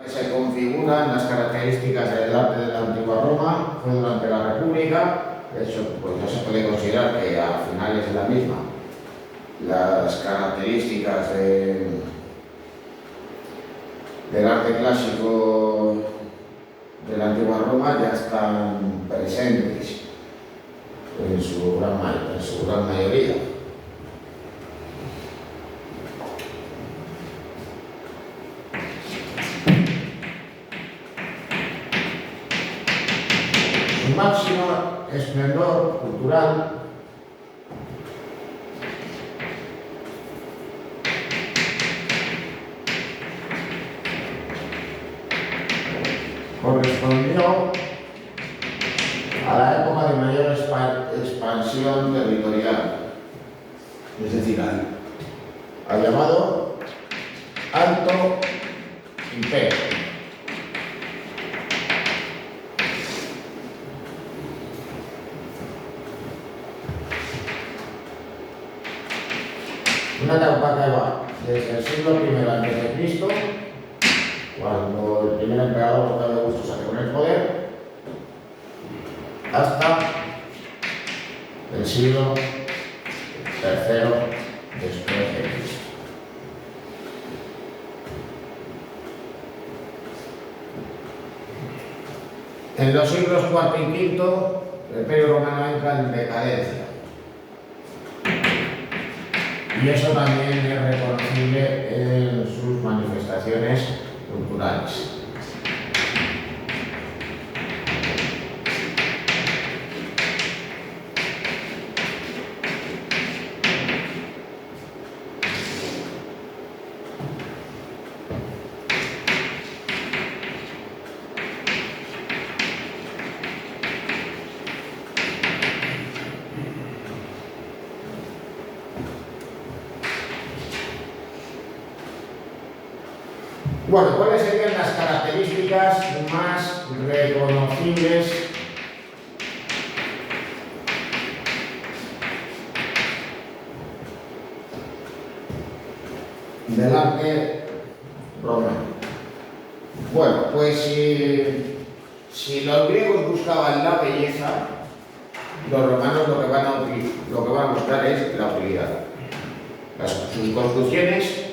Se configuran las características del arte de la antigua Roma, fue durante la República. De hecho, pues no se puede considerar que a finales de la misma las características del arte clásico de la antigua Roma ya están presentes en su gran mayoría. Su máximo esplendor cultural correspondió a la época de mayor expansión territorial, es decir, al llamado Alto Imperio. Una etapa que va desde el siglo I a.C., cuando el primer emperador Octavio Augusto se hace con el poder, hasta el siglo III después de Cristo. En los siglos IV y V, el Imperio Romano entra en decadencia. Y eso también es reconocible en sus manifestaciones culturales. Bueno, ¿cuáles serían las características más reconocibles del arte romano? Bueno, pues si los griegos buscaban la belleza, los romanos lo que van a buscar es la utilidad. Sus construcciones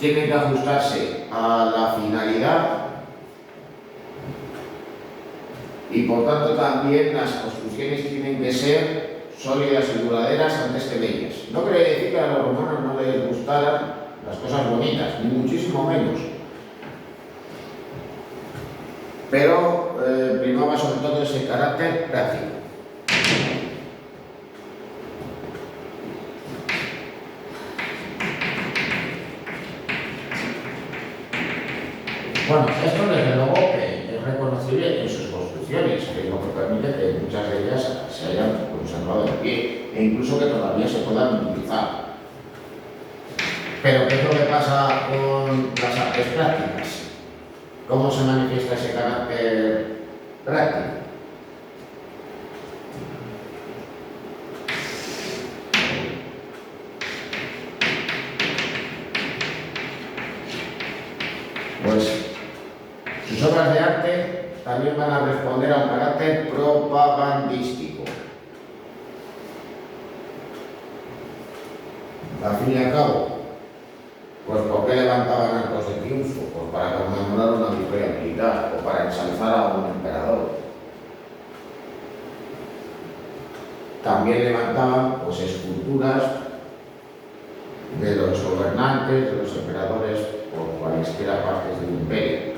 tienen que ajustarse a la finalidad y por tanto también las construcciones tienen que ser sólidas y duraderas antes que bellas. No quiere decir que a los romanos no les gustaran las cosas bonitas, ni muchísimo menos. Pero primaba sobre todo ese carácter práctico. Bueno, esto desde luego que es reconocible en sus construcciones, que es lo que permite que muchas de ellas se hayan conservado en pie e incluso que todavía se puedan utilizar. Pero ¿qué es lo que pasa con las artes prácticas? ¿Cómo se manifiesta ese carácter práctico? Pues sus obras de arte también van a responder a un carácter propagandístico. Al fin y al cabo, pues ¿por qué levantaban arcos de triunfo? Pues para conmemorar una victoria militar o para ensalzar a un emperador. También levantaban pues esculturas de los gobernantes, de los emperadores por cualesquiera partes del imperio.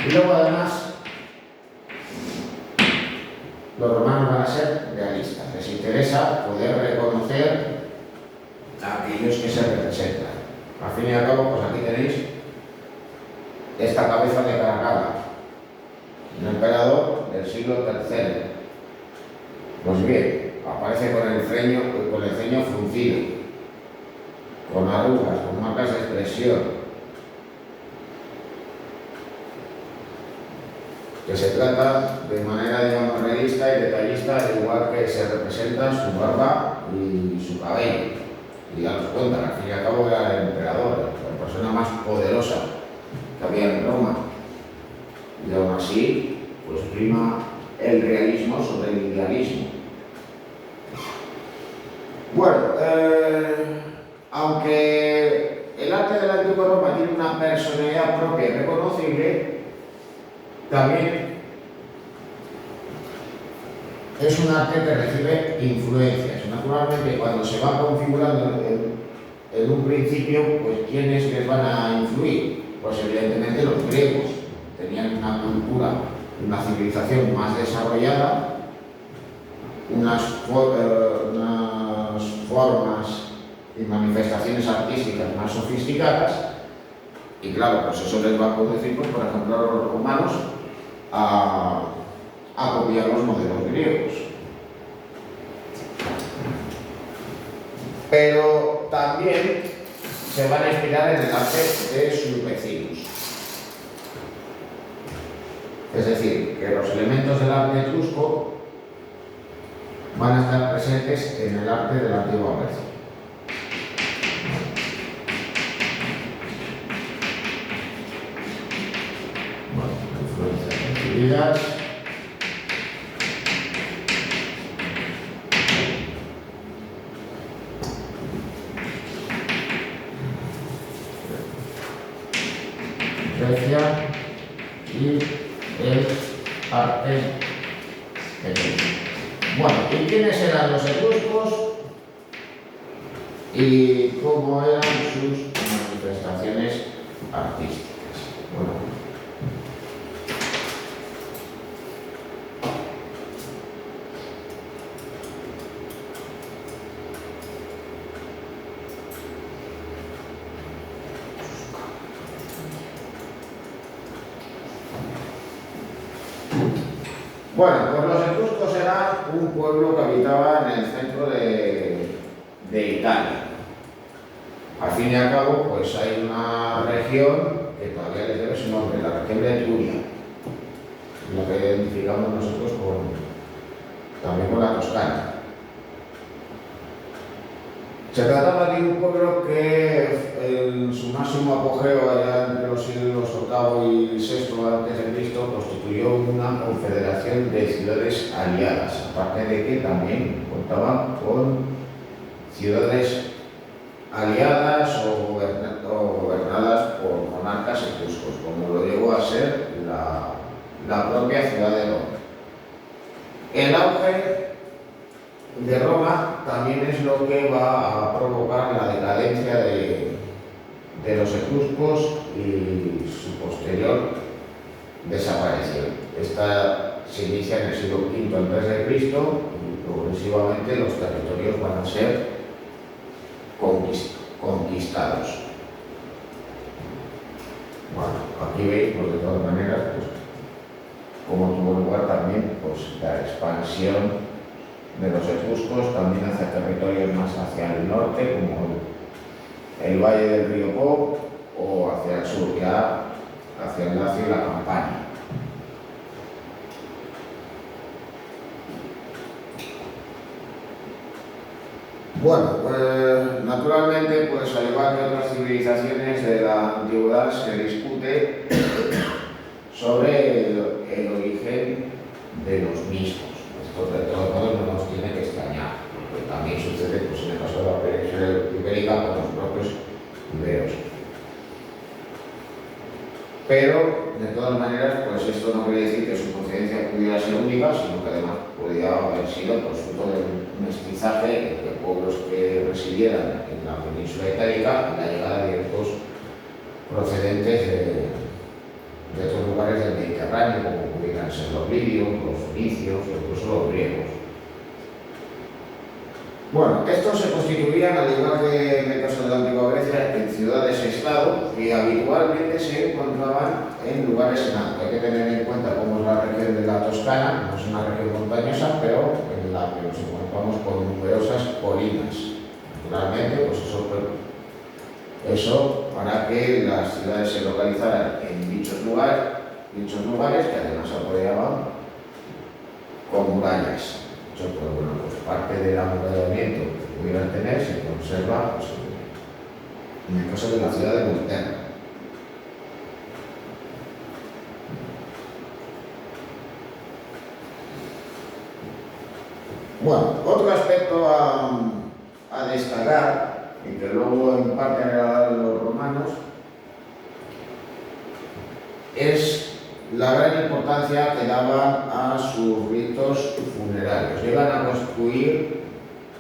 Y luego además los romanos van a ser realistas. Les interesa poder reconocer a aquellos que se representan. Al fin y al cabo, pues aquí tenéis esta cabeza de Caracalla, un emperador del siglo III. Pues bien, aparece con el ceño fruncido, con arrugas, con marcas de expresión. que se trata de manera, digamos, realista y detallista, al igual que se representa su barba y su cabello. Y daros cuenta, al fin y al cabo era el emperador, la persona más poderosa que había en Roma. Y aún así, pues prima el realismo sobre el idealismo. Bueno, aunque el arte de la antigua Roma tiene una personalidad propia y reconocible, también es un arte que recibe influencias. Naturalmente, cuando se va configurando en un principio, pues ¿quiénes les van a influir? Pues evidentemente los griegos. Tenían una cultura, una civilización más desarrollada, unas formas y manifestaciones artísticas más sofisticadas, y claro, pues eso les va a conducir, pues, por ejemplo, a los romanos a copiar los modelos griegos. Pero también se van a inspirar en el arte de sus vecinos. Es decir, que los elementos del arte etrusco van a estar presentes en el arte de la antigua Grecia. Bueno, influencias recibidas. Grecia y el arte etrusco. Bueno, ¿y quiénes eran los etruscos? ¿Y cómo eran sus manifestaciones artísticas? Bueno, pues los etruscos eran un pueblo que habitaba en el centro de Italia. Al fin y al cabo, pues hay una región que todavía les debe su nombre, la región de Etruria, lo que identificamos nosotros también con la Toscana. Se trataba de un pueblo que en su máximo apogeo allá entre los siglos VIII y VI a.C. constituyó una confederación de ciudades aliadas, aparte de que también contaban con ciudades aliadas o gobernadas por monarcas etruscos, como lo llegó a ser la propia ciudad de Roma. El auge de Roma también es lo que va a provocar la decadencia de los etruscos y su posterior desaparición. Esta se inicia en el siglo V a.C. y progresivamente los territorios van a ser conquistados. Bueno, aquí veis, pues, de todas maneras, pues, cómo tuvo lugar también, pues, la expansión de los etruscos también hacia territorios más hacia el norte, como el valle del río Po, o hacia el sur, ya hacia el Lacio y la Campania. Bueno, pues naturalmente, pues al igual que otras civilizaciones de la antigüedad, se discute sobre el origen de los mismos. Esto de todos modos no nos tiene que extrañar, porque también sucede, pues, en el caso de la península ibérica con los propios iberos. Pero, de todas maneras, pues esto no quiere decir que su procedencia pudiera ser única, sino que además podría haber sido, pues, fruto del mestizaje de pueblos que residieran en la península itálica y la llegada de ciertos procedentes de otros lugares del Mediterráneo, como pudieran ser los libios, los fenicios o incluso los griegos. Bueno, estos se constituían, al igual que en el caso de la antigua Grecia, en ciudades-estado que habitualmente se encontraban en lugares en alto. Hay que tener en cuenta cómo es la región de la Toscana, no es una región montañosa, pero en la que nos encontramos con numerosas colinas. Naturalmente, pues eso para que las ciudades se localizaran en dichos lugares, dichos lugares, que además se apoyaban con murallas. Pues bueno, pues parte del amurallamiento que pudieran tener se conserva, pues, en el caso de la ciudad de Volterra. Bueno, otro aspecto a destacar, y que luego en parte heredaron los romanos, es la gran importancia que daban a sus ritos funerarios. Llegan a construir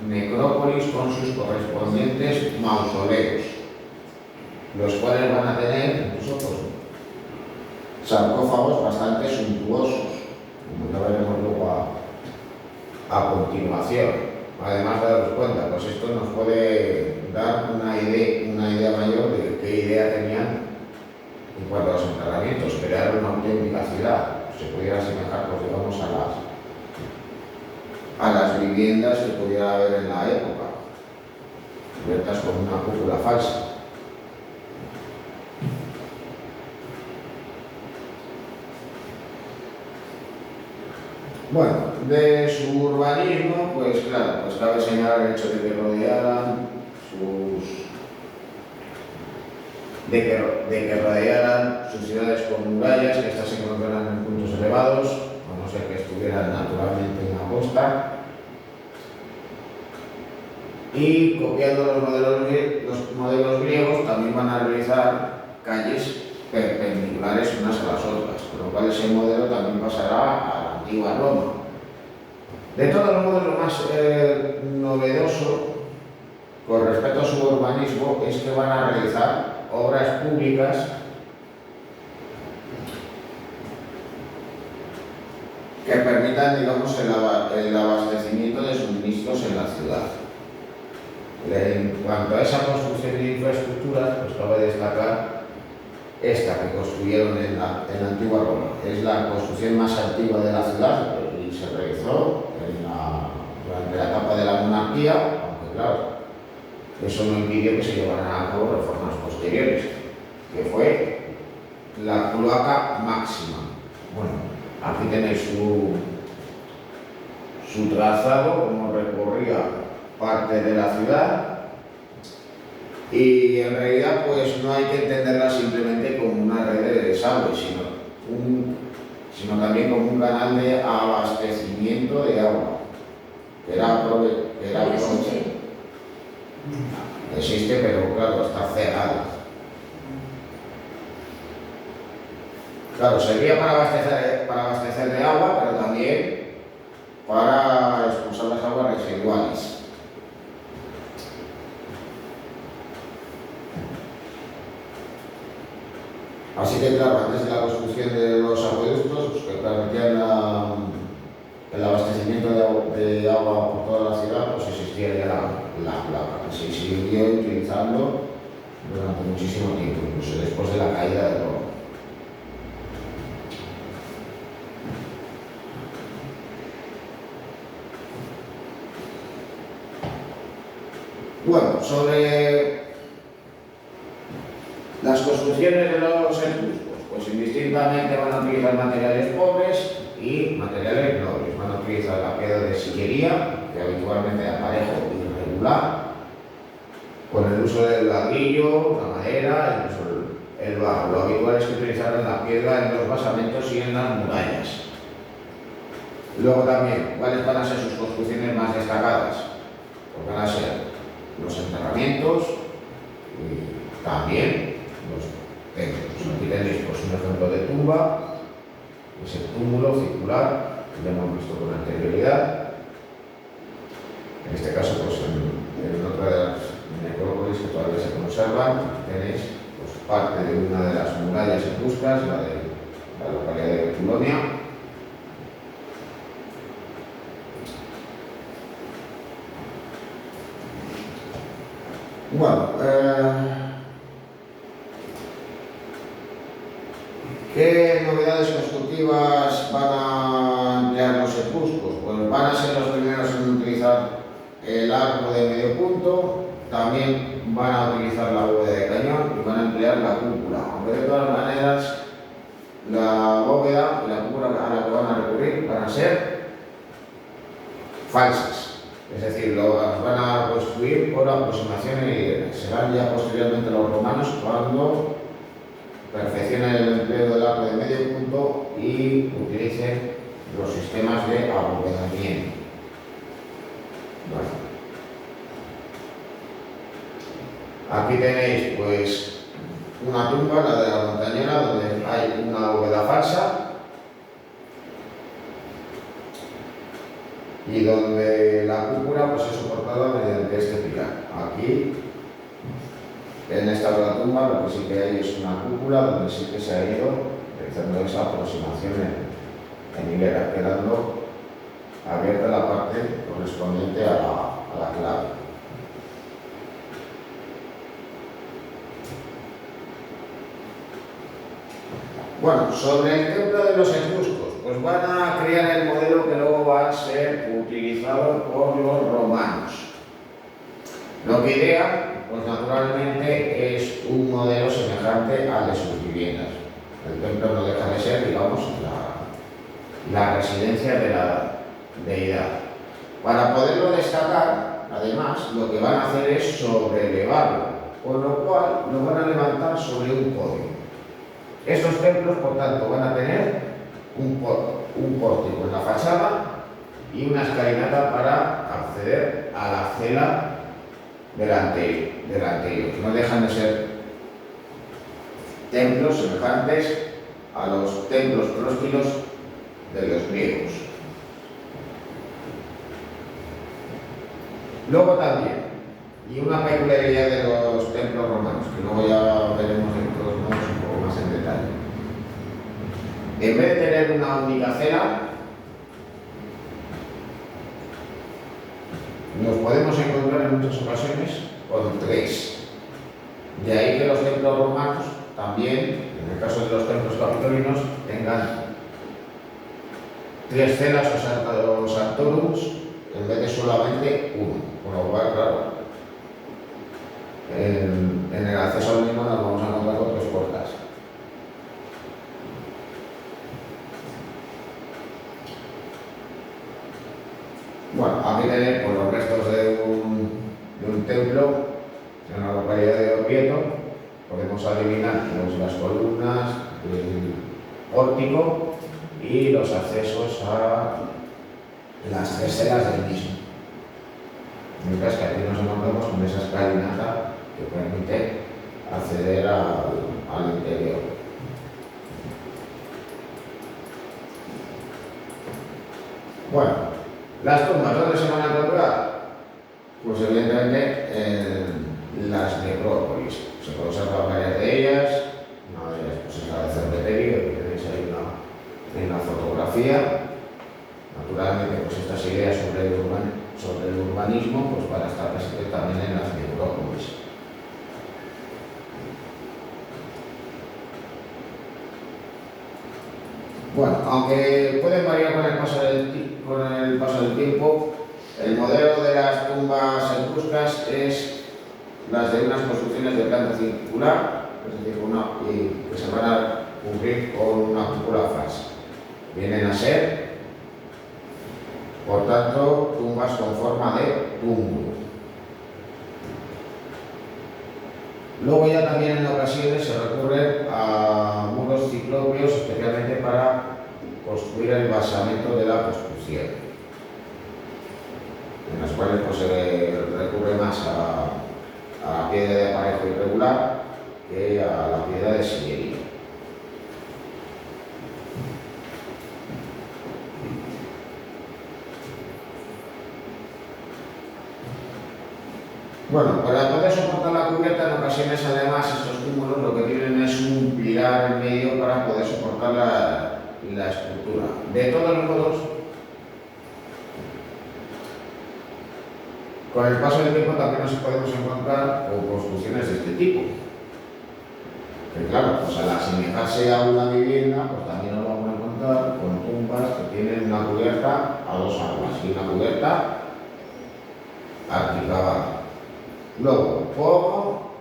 necrópolis con sus correspondientes mausoleos, los cuales van a tener incluso pues, sarcófagos bastante suntuosos, como ya veremos luego a continuación. Además de daros cuenta, pues esto nos puede dar una idea mayor de qué idea tenían en cuanto a los enterramientos, crear una auténtica ciudad, se pudiera asemejar, pues digamos, a las viviendas que pudiera haber en la época, cubiertas con una cúpula falsa. Bueno, de su urbanismo, pues claro, pues cabe señalar el hecho de que rodearan sus ciudades con murallas, que estas se encontraran en puntos elevados, a no ser que estuvieran naturalmente en la costa. Y copiando los modelos griegos, también van a realizar calles perpendiculares unas a las otras, con lo cual ese modelo también pasará a la antigua Roma. De todos modos, lo más novedoso con respecto a su urbanismo es que van a realizar obras públicas que permitan, digamos, el abastecimiento de suministros en la ciudad. En cuanto a esa construcción de infraestructuras, pues cabe destacar esta que construyeron en la antigua Roma. Es la construcción más antigua de la ciudad y se realizó durante la etapa de la monarquía, aunque claro, eso no impidió que se llevaran a cabo reformas posteriores, que fue la cloaca máxima. Bueno, aquí tenéis su trazado, como recorría parte de la ciudad, y en realidad pues no hay que entenderla simplemente como una red de desagüe, sino también como un canal de abastecimiento de agua, que era existe, pero claro, está cerrado. Claro, servía para abastecer de agua, pero también para expulsar las aguas residuales. Así que claro, antes de la construcción de los acueductos, pues, que permitían el abastecimiento de agua por toda la ciudad, pues existía ya la placa, que se siguió utilizando durante muchísimo tiempo, incluso después de la caída de Roma. Bueno, sobre las construcciones de los etruscos, pues indistintamente van a utilizar materiales pobres y materiales nobles. Van a utilizar la piedra de sillería, que habitualmente de aparejo irregular, con el uso del ladrillo, la madera, incluso el barro. Lo habitual es que utilizaran la piedra en los basamentos y en las murallas. Luego también, ¿cuáles van a ser sus construcciones más destacadas? Pues van a ser los enterramientos y también los templos. Aquí tenéis pues, un ejemplo de tumba, es el túmulo circular que ya hemos visto con anterioridad. En este caso, pues en otra de las necrópolis que todavía se conservan, tenéis pues, parte de una de las murallas etruscas, la de la localidad de Betulonia. Bueno, ¿qué novedades constructivas van a emplear los etruscos? Pues van a ser los primeros en utilizar el arco de medio punto, también van a utilizar la bóveda de cañón y van a emplear la cúpula, aunque de todas maneras la bóveda y la cúpula a la que van a recurrir van a ser falsas. Es decir, las van a construir por aproximación en hilera. Serán ya posteriormente los romanos cuando perfeccionen el empleo del arco de medio punto y utilicen los sistemas de abovedamiento. Bueno. Aquí tenéis pues una tumba, la de la montañera, donde hay una bóveda falsa y donde la cúpula pues, es soportada mediante este pilar. Aquí, en esta otra tumba, lo que sí que hay es una cúpula donde sí que se ha ido realizando esa aproximación en hilera, quedando abierta la parte correspondiente a la clave. Bueno, sobre el templo de los etruscos, pues van a crear el modelo que luego va a ser utilizado por los romanos. Lo que idean, pues naturalmente, es un modelo semejante al de sus viviendas. El templo no deja de ser, digamos, la residencia de la deidad. Para poderlo destacar, además, lo que van a hacer es sobrelevarlo, con lo cual lo van a levantar sobre un podio. Estos templos, por tanto, van a tener un pórtico en la fachada y una escalinata para acceder a la cela delante de ellos. No dejan de ser templos semejantes a los templos próstilos de los griegos. Luego también, y una peculiaridad de los templos romanos, que luego ya veremos de todos modos un poco más en detalle. En vez de tener una única cela, nos podemos encontrar en muchas ocasiones con tres. De ahí que los templos romanos también, en el caso de los templos capitolinos, tengan tres celas o santorums en vez de solamente uno. Con lo cual, claro, en el acceso al mismo nos vamos a encontrar con tres puertas. Bueno, aquí tenéis pues, los restos de un templo en la localidad de Orvieto. Podemos adivinar pues, las columnas, el pórtico y los accesos a las tres celas del mismo. Mientras que aquí nos encontramos con esa escalinata que permite acceder al interior. Bueno, las tumbas, ¿dónde se van a encontrar? Pues evidentemente en las necrópolis. Se conservan varias de ellas. Una de ellas pues, es la de Cerveteri, que tenéis ahí en la fotografía. Naturalmente, pues estas ideas sobre el urbanismo pues, van a estar presentes también en las necrópolis. Bueno, aunque pueden variar con el paso del tiempo, el modelo de las tumbas etruscas es las de unas construcciones de planta circular, es decir, que se van a cubrir con una cúpula falsa. Vienen a ser, por tanto, tumbas con forma de túmulo. Luego ya también en ocasiones se recurre a muros ciclópeos, especialmente para construir el basamento de la construcción, en las cuales pues, se recurre más a la piedra de aparejo irregular que a la piedra de sillería. Bueno, para poder soportar la cubierta, en ocasiones además estos túmulos lo que tienen es un pilar en medio para poder soportar la estructura. De todos modos, con el paso del tiempo también nos podemos encontrar con construcciones de este tipo. Que claro, pues al asemejarse a una vivienda, pues también nos vamos a encontrar con tumbas que tienen una cubierta a dos aguas y una cubierta arquicavada. Luego, ¿cómo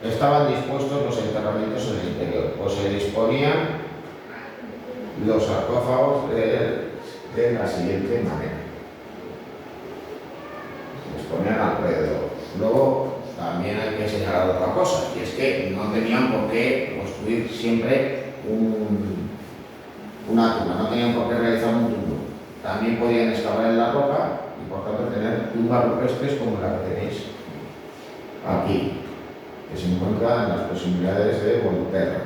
estaban dispuestos los enterramientos en el interior? Pues se disponían los sarcófagos de la siguiente manera. Les ponían alrededor. Luego también hay que señalar otra cosa, y es que no tenían por qué construir siempre una tumba, no tenían por qué realizar un túmulo. También podían excavar en la roca y por tanto tener tumbas rupestres como la que tenéis aquí, que se encuentra en las proximidades de Volterra.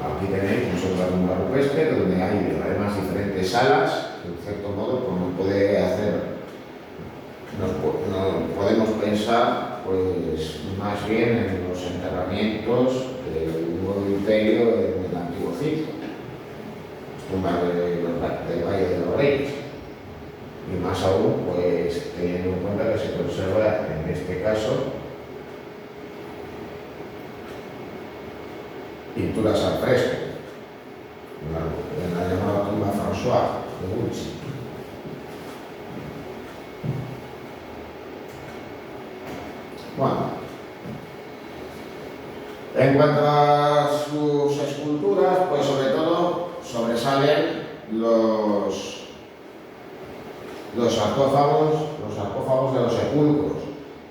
Aquí tenéis otra tumba rupestre donde hay además diferentes salas, que en cierto modo pues, podemos pensar pues más bien en los enterramientos del nuevo imperio en el antiguo Egipto, las tumbas del Valle de los Reyes, y más aún pues teniendo en cuenta que se conserva en este caso pinturas al fresco, en la llamada tumba François de Gucci. Bueno, en cuanto a sus esculturas, pues sobre todo sobresalen los sarcófagos de los sepulcros,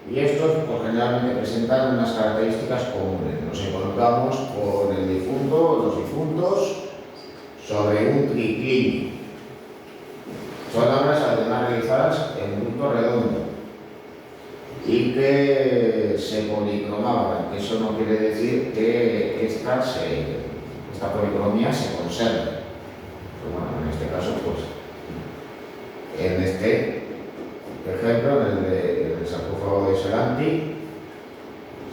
y estos pues, generalmente presentan unas características comunes. Nos encontramos con el difunto o los difuntos sobre un triclinio. Son obras además realizadas en bulto redondo y que se policromaban, que eso no quiere decir que esta policromía se conserve. Pero bueno, en este caso, pues, en este ejemplo, en el sarcófago de Seranti,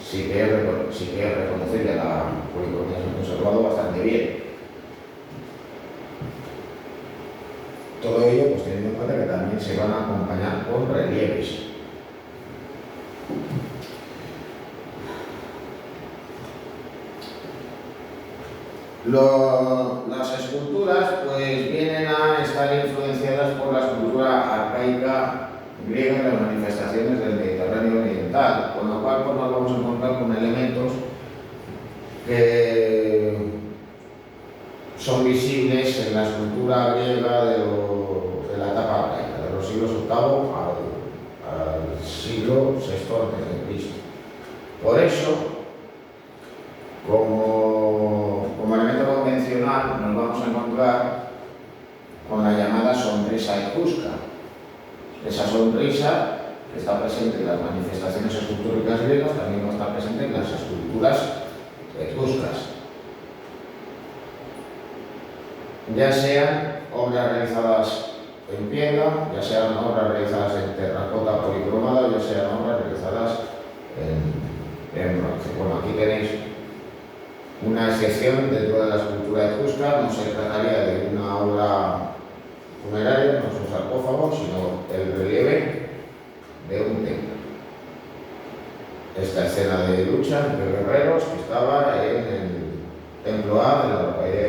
sí que es reconocible, la policromía se ha conservado bastante bien. Todo ello, pues teniendo en cuenta que también se van a acompañar con relieves. Las esculturas pues vienen a estar influenciadas por la escultura arcaica griega en las manifestaciones del Mediterráneo oriental, con lo cual pues, nos vamos a encontrar con elementos que son visibles en la escultura griega de la etapa arcaica, de los siglos VIII al siglo VI a.C. Por eso, como elemento convencional, nos vamos a encontrar con la llamada sonrisa etrusca. Esa sonrisa que está presente en las manifestaciones escultóricas griegas también va a estar presente en las esculturas etruscas. Ya sean obras realizadas en piedra, ya sean obras realizadas en terracota policromada, ya sean obras realizadas en bronce. Bueno, aquí tenéis una excepción dentro de la escultura etrusca. No se trataría de una obra funeraria, no es un sarcófago, sino el relieve de un templo. Esta escena de lucha entre guerreros que estaba en el templo A de la localidad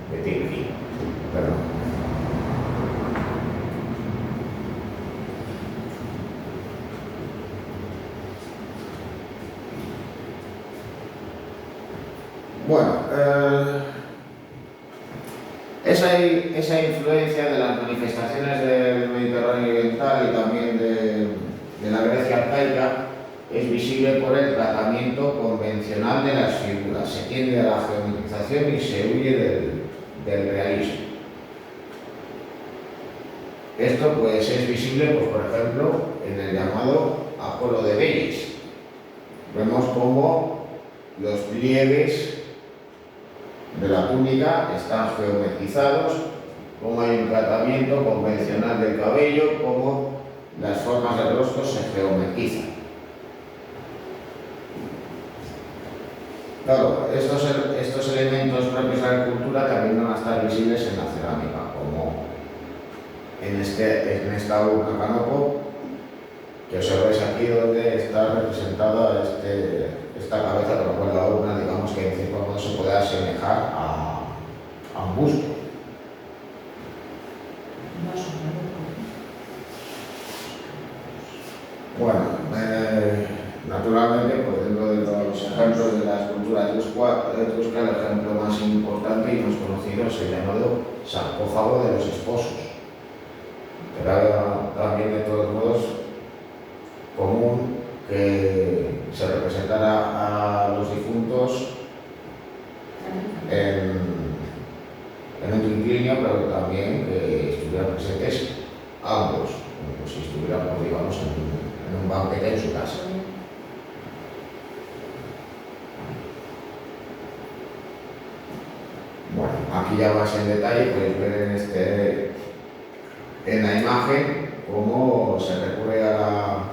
de Tigri. Perdón. Bueno, esa influencia de las manifestaciones del Mediterráneo oriental y también de la Grecia arcaica es visible por el tratamiento convencional de las figuras. Se tiende a la geometrización y se huye del realismo. Esto pues, es visible, pues, por ejemplo, en el llamado Apolo de Vélez. Vemos cómo los pliegues de la túnica están geometrizados, cómo hay un tratamiento convencional del cabello, cómo las formas del rostro se geometrizan. Claro, estos elementos propios de la escultura también van a estar visibles en la cerámica, como en esta urna canopo, que observáis aquí donde está representada esta cabeza, con lo cual la urna, digamos que en cierto modo se puede asemejar a un busto. Bueno, aquí más conocido es el llamado sarcófago de los esposos. Era también, de todos modos, común que se representara a los difuntos en un triclinio, pero también que estuvieran presentes ambos, como si estuvieran, digamos, en un banquete en su casa. Bueno, aquí ya más en detalle podéis ver en la imagen cómo se recurre a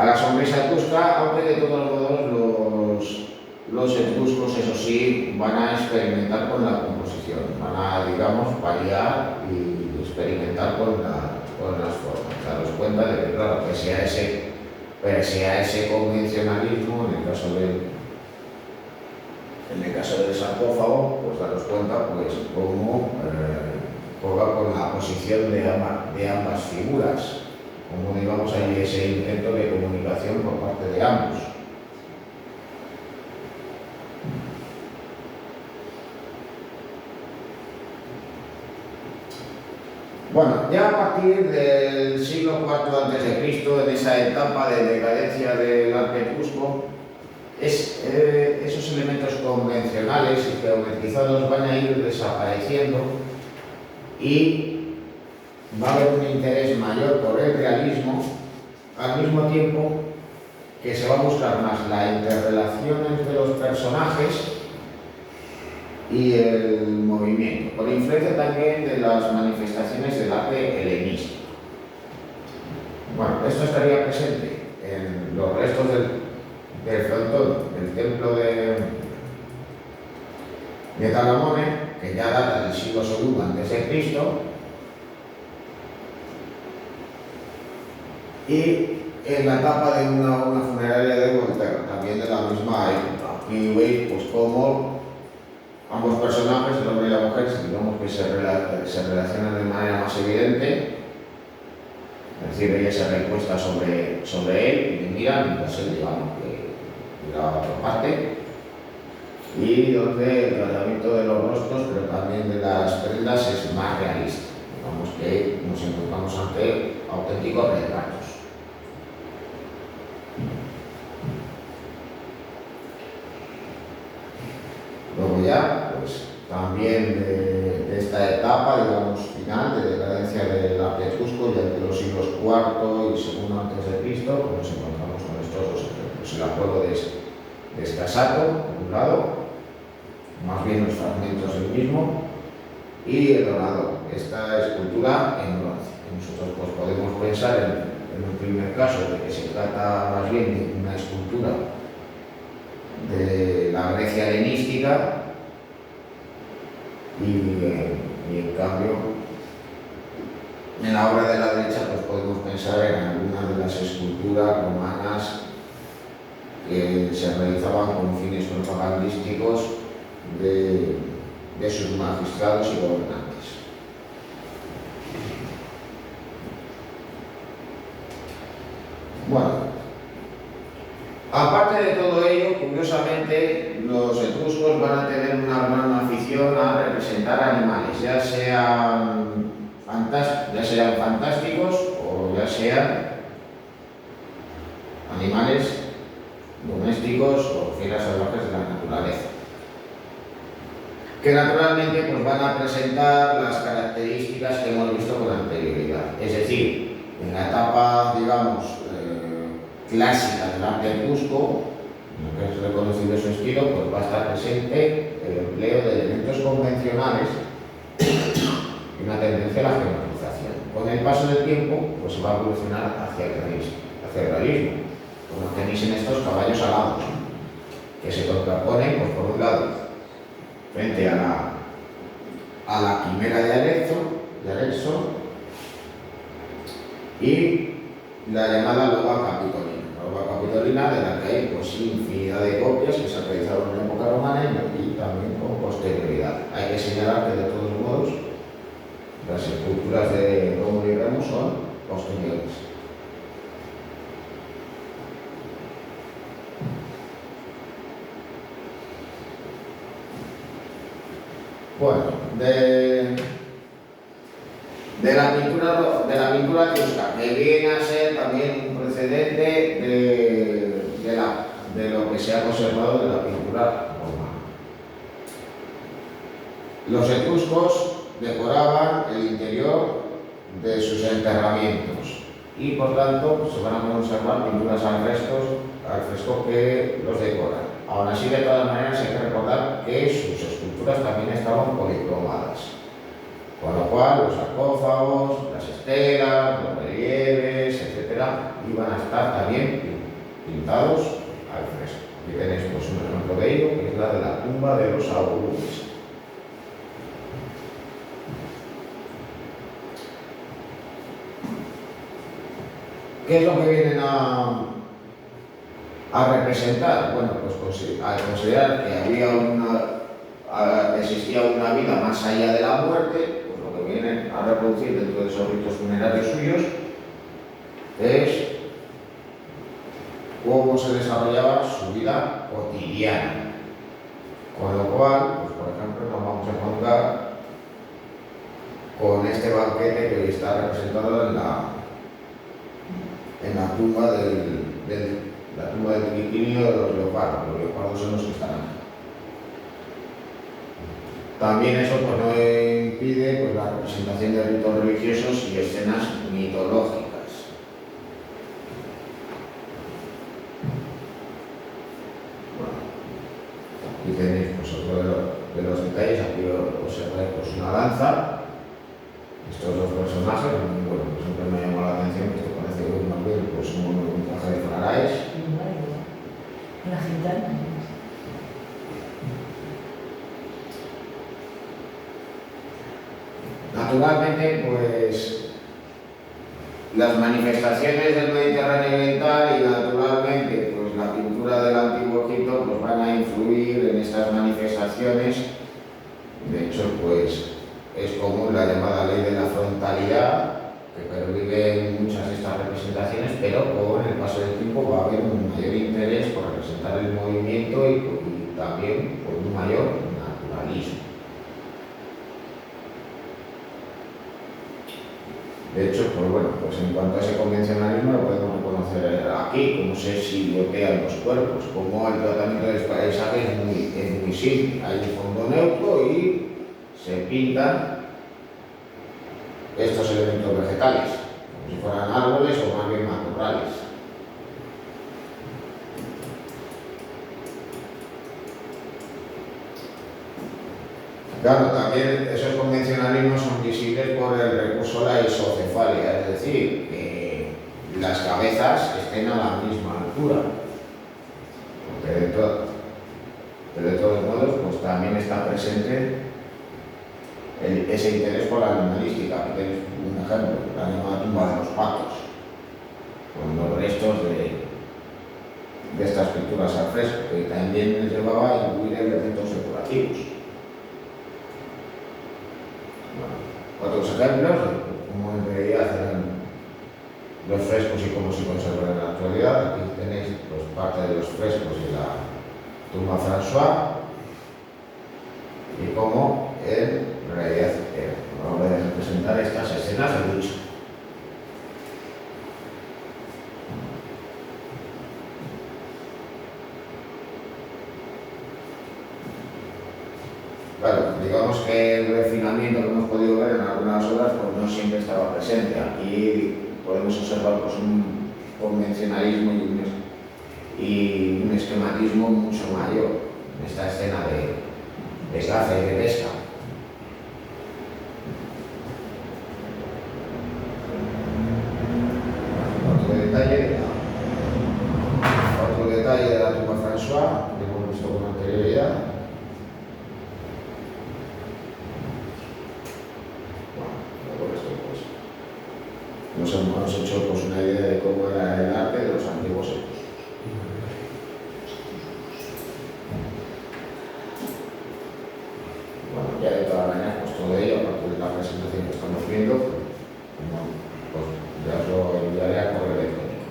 la sonrisa etrusca, aunque de todos modos los etruscos, eso sí, van a experimentar con la composición, van a, digamos, variar y experimentar con las formas. Daros cuenta de que, claro, pese a ese convencionalismo, en el caso del sarcófago, pues daros cuenta pues cómo juega con la posición de ambas figuras, como digamos hay ese intento de comunicación por parte de ambos. Bueno, ya a partir del siglo IV a.C., en esa etapa de decadencia del arte etrusco, esos elementos convencionales y geometrizados van a ir desapareciendo y va a haber un interés mayor por el realismo, al mismo tiempo que se va a buscar más la interrelación entre los personajes y el movimiento, por influencia también de las manifestaciones del arte helenístico. Bueno, esto estaría presente en los restos del frontón del templo de Talamone, que ya data del siglo II a.C., y en la tapa de una funeraria de Voltaire, también de la misma época. Y veis pues cómo ambos personajes, el hombre y la mujer, digamos que se relacionan de manera más evidente. Es decir, ella se recuesta sobre él y le mira, mientras él, digamos, que mira a otra parte. Y donde el tratamiento de los rostros, pero también de las prendas, es más realista. Digamos que nos encontramos ante auténticos retratos. Luego ya, pues también de esta etapa, digamos, final de decadencia del arte etrusco, ya entre los siglos IV y II a.C., pues nos encontramos con estos dos ejemplos. El acuerdo de Scasato, por un lado, más bien los fragmentos del mismo, y el Dorador, esta escultura en bronce. Nosotros pues, podemos pensar en un primer caso de que se trata más bien de una escultura de la Grecia helenística y en cambio en la obra de la derecha pues podemos pensar en algunas de las esculturas romanas que se realizaban con fines propagandísticos de sus magistrados y gobernantes. Bueno, aparte de todo ello, curiosamente, los etruscos van a tener una gran afición a representar animales, ya sean fantásticos o ya sean animales domésticos o fieras salvajes de la naturaleza, que naturalmente pues, van a presentar las características que hemos visto con anterioridad. Es decir, en la etapa, digamos, clásica del arte etrusco, en lo que es reconocible su estilo, pues va a estar presente el empleo de elementos convencionales y una tendencia a la geometrización. Con el paso del tiempo, pues se va a evolucionar hacia el realismo, como tenéis en estos caballos alados, que se contraponen, pues, por un lado, frente a la quimera de Arezzo y la llamada loba capitolina, de la que hay pues, infinidad de copias que se realizaron en la época romana y también con posterioridad. Hay que señalar que de todos modos las esculturas de Rómulo y Remo son posteriores. Bueno, de la pintura etrusca, que viene a ser también un precedente de lo que se ha conservado de la pintura romana. Los etruscos decoraban el interior de sus enterramientos y por tanto se van a conservar pinturas al fresco que los decoran. Aún así, de todas maneras, hay que recordar que sus esculturas también estaban policromadas, con lo cual los sarcófagos, las estelas, los relieves, etcétera, iban a estar también pintados al fresco. Aquí tenéis pues, un ejemplo de ello, que es la de la tumba de los Augures. ¿Qué es lo que vienen a representar? Bueno, pues al considerar que existía una vida más allá de la muerte, pues lo que vienen a reproducir dentro de esos ritos funerarios suyos es cómo se desarrollaba su vida cotidiana. Con lo cual, pues por ejemplo, nos vamos a encontrar con este banquete que hoy está representado en la tumba del Quinquilio de los leopardos. Los leopardos son los que están aquí. También eso pues, no impide pues, la representación de ritos religiosos y escenas mitológicas. Bueno, aquí tenéis pues, otro de los detalles. Aquí observáis pues, una danza. Estos dos personajes, bueno, pues siempre me llamó la atención que esto parece más bien pues, un traje de Fararais. Una gitana. Naturalmente, pues las manifestaciones del Mediterráneo oriental y naturalmente pues la pintura del Antiguo Egipto pues van a influir en estas manifestaciones. De hecho, pues es común la llamada ley de la frontalidad, que pervive en muchas de estas representaciones, pero con el paso del tiempo va a haber un mayor interés por representar el movimiento y también por un mayor naturalismo. De hecho, pues bueno, pues en cuanto a ese convencionalismo lo podemos reconocer aquí, cómo se siluetean los cuerpos, cómo el tratamiento del paisaje es muy simple. Hay un fondo neutro y se pintan estos elementos vegetales, como si fueran árboles o más bien matorrales. Claro, también esos convencionalismos son visibles por el recurso de la isocefalia, es decir, que las cabezas estén a la misma altura. Porque de todos modos, pues también está presente ese interés por la animalística. Aquí tenéis un ejemplo, la llamada tumba de los patos, con los restos de estas pinturas al fresco, que también les llevaba a incluir elementos decorativos. Otros ejemplos de cómo en realidad eran los frescos y cómo se conservan en la actualidad. Aquí tenéis pues, parte de los frescos y la tumba François y cómo en realidad vamos a representar estas escenas de lucha. Claro, digamos que el refinamiento que hemos podido ver en algunas obras pues no siempre estaba presente. Aquí podemos observar pues, un convencionalismo y un esquematismo mucho mayor en esta escena de caza y de pesca. Otro detalle de la tumba François, que hemos visto con anterioridad. Nos hemos hecho pues, una idea de cómo era el arte de los antiguos etruscos. Bueno, ya de todas maneras, pues todo ello, aparte de la presentación que estamos viendo, pues ya os lo enviaré a correo electrónico.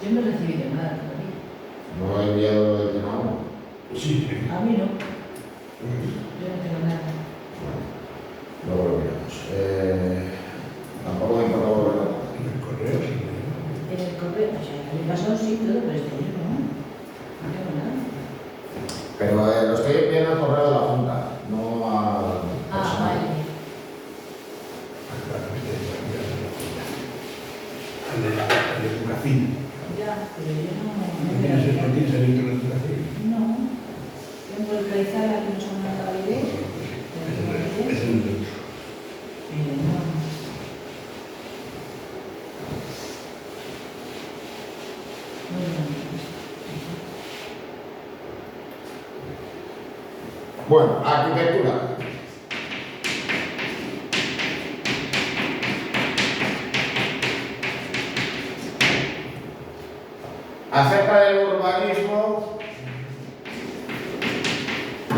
Yo no he recibido nada todavía. ¿No he enviado el tema aún? Sí. A mí no. Yo no tengo nada. mi caso sí, todo, pero este libro no. No tengo nada. Pero lo estoy enviando al correo de la Junta, no al Ah, personal. vale. Al de Educación. Ya, pero yo no ¿Tienes veo. el dentro de Educación? No. Tengo el localizar la que nos han mandado a leer. Es el dentro. Pero no. Muy bien. Bueno, arquitectura. Acerca del urbanismo,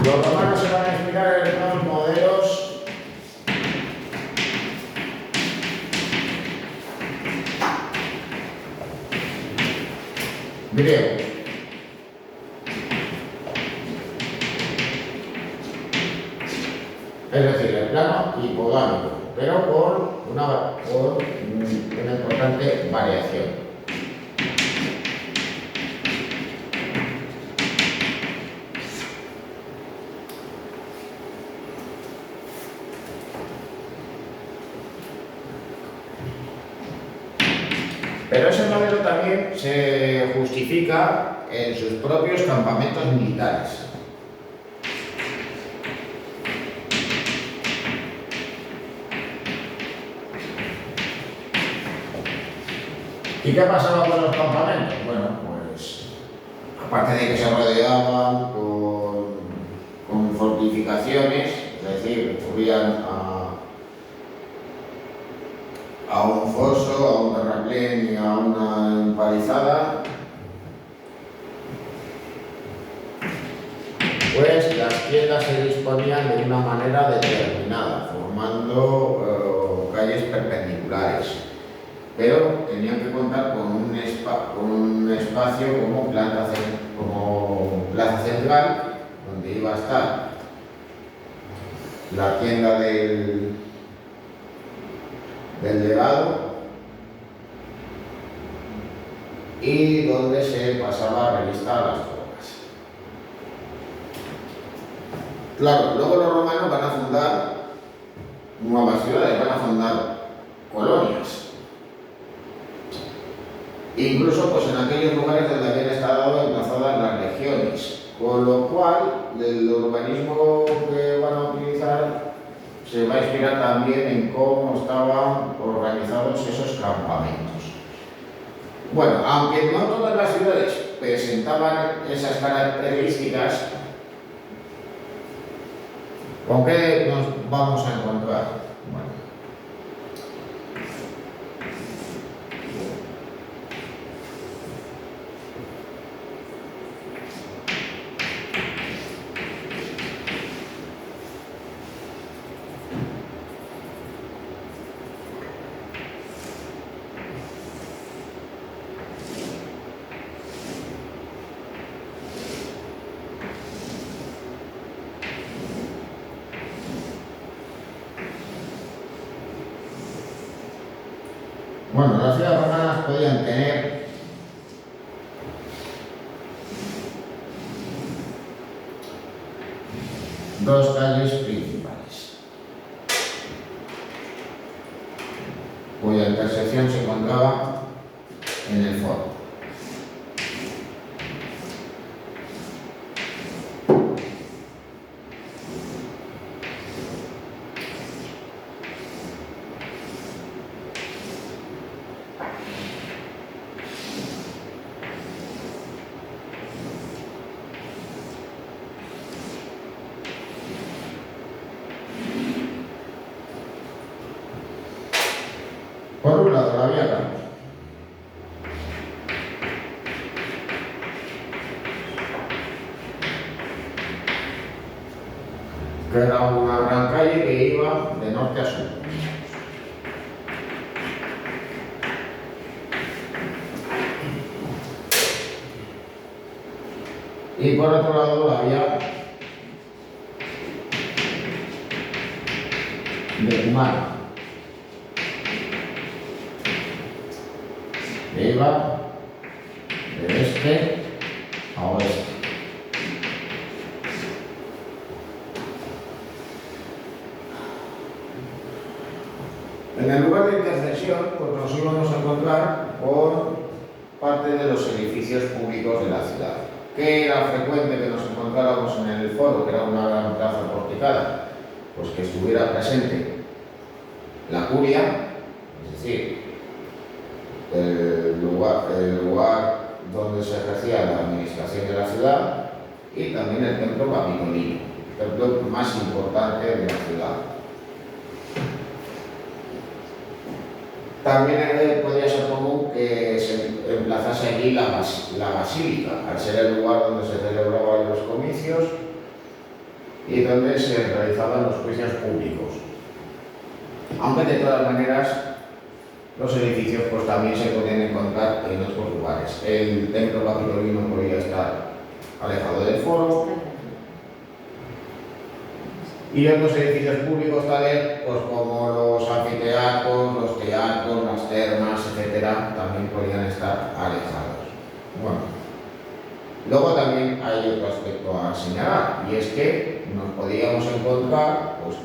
los romanos se van a inspirar en unos modelos griegos. Es decir, el plano hipogámico, pero con una importante variación. Pero ese modelo también se justifica en sus propios campamentos militares. ¿Y qué pasaba con los campamentos? Bueno, pues aparte de que se rodeaban con fortificaciones, es decir, subían a un foso, a un terraplén y a una empalizada, pues las tiendas se disponían de una manera determinada, formando calles perpendiculares, pero tenían que contar con un espacio como plaza central, donde iba a estar la tienda del legado y donde se pasaba revista a las tropas. Claro, luego los romanos van a fundar nuevas ciudades, van a fundar colonias. Incluso pues en aquellos lugares donde habían estado emplazadas las legiones, con lo cual el urbanismo que van a utilizar se va a inspirar también en cómo estaban organizados esos campamentos. Bueno, aunque no todas las ciudades presentaban esas características, ¿con qué nos vamos a encontrar? Bueno, las ciudades romanas podían tener dos calles principales, cuya intersección se encontraba en el foro. Por un lado, la vía Carlos, que era una gran calle que iba de norte a sur. Y por otro lado, la vía de Cumana, que iba de este a oeste. En el lugar de intersección, pues nos íbamos a encontrar con parte de los edificios públicos de la ciudad. ¿Qué era frecuente que nos encontráramos en el foro, que era una gran plaza porticada? Pues que estuviera presente la curia, es decir, el lugar donde se ejercía la administración de la ciudad, y también el templo capitolino, el templo más importante de la ciudad. También podría ser común que se emplazase allí la basílica, al ser el lugar donde se celebraban los comicios y donde se realizaban los juicios públicos. Aunque de todas maneras los edificios pues también se podían encontrar en otros lugares. El templo capitolino podría estar alejado del foro, y otros edificios públicos tales pues como los anfiteatros, los teatros, las termas, etcétera, también podrían estar alejados. Bueno, luego también hay otro aspecto a señalar, y es que nos podíamos encontrar pues,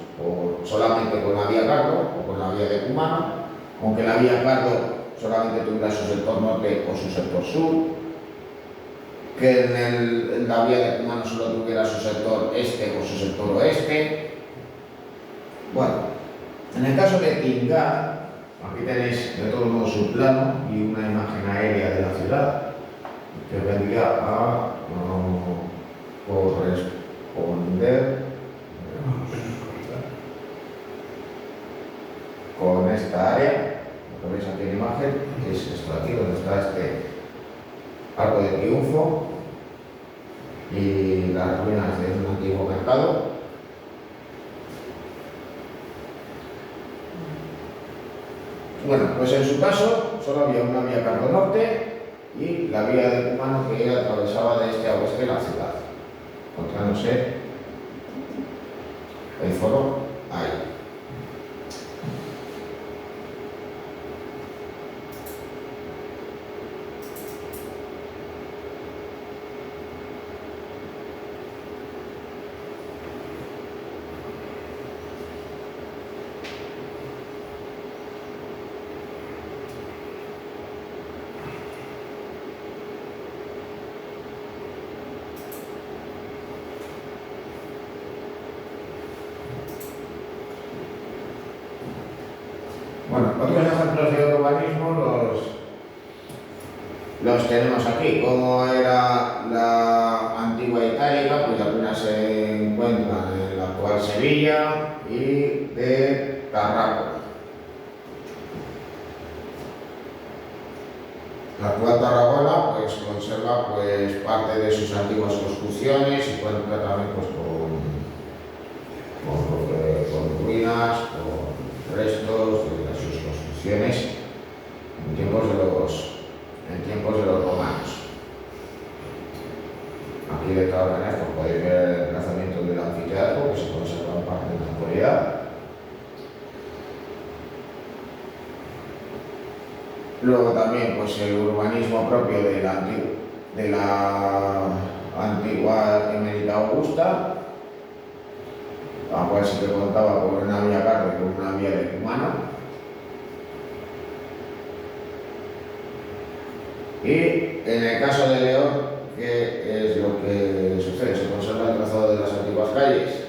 solamente con la vía Cardo o con la vía de Cumano, aunque la vía Cardo solamente tuviera su sector norte o su sector sur, que en la vía de Cumano solo tuviera su sector este o su sector oeste. Bueno, en el caso de Tingá, aquí tenéis de todos modos un plano y una imagen aérea de la ciudad que vendría a corresponder con esta área. Lo que veis aquí en la imagen es esto aquí, donde está este Arco de Triunfo y las ruinas de un antiguo mercado. Bueno, pues en su caso solo había una vía Cardo Norte y la vía de Cumano, que atravesaba de este a oeste la ciudad, encontrándose el foro ahí. Bueno, otros ejemplos de urbanismo los tenemos aquí. Como era la antigua Itálica, pues algunas se encuentran en la actual Sevilla y de Tarraco. La actual Tarragona pues conserva pues parte de sus antiguas construcciones y cuenta también pues con ruinas, con restos de sus construcciones en tiempos de los romanos. Aquí de todas maneras pues, podéis ver el emplazamiento del anfiteatro, que se conserva en parte de la actualidad. Luego también pues, el urbanismo propio de la antigua Emérita Augusta, la cual sí que contaba con una vía Cardo y con una vía de Cumano. Y en el caso de León, ¿qué es lo que sucede? ¿Se conserva el trazado de las antiguas calles?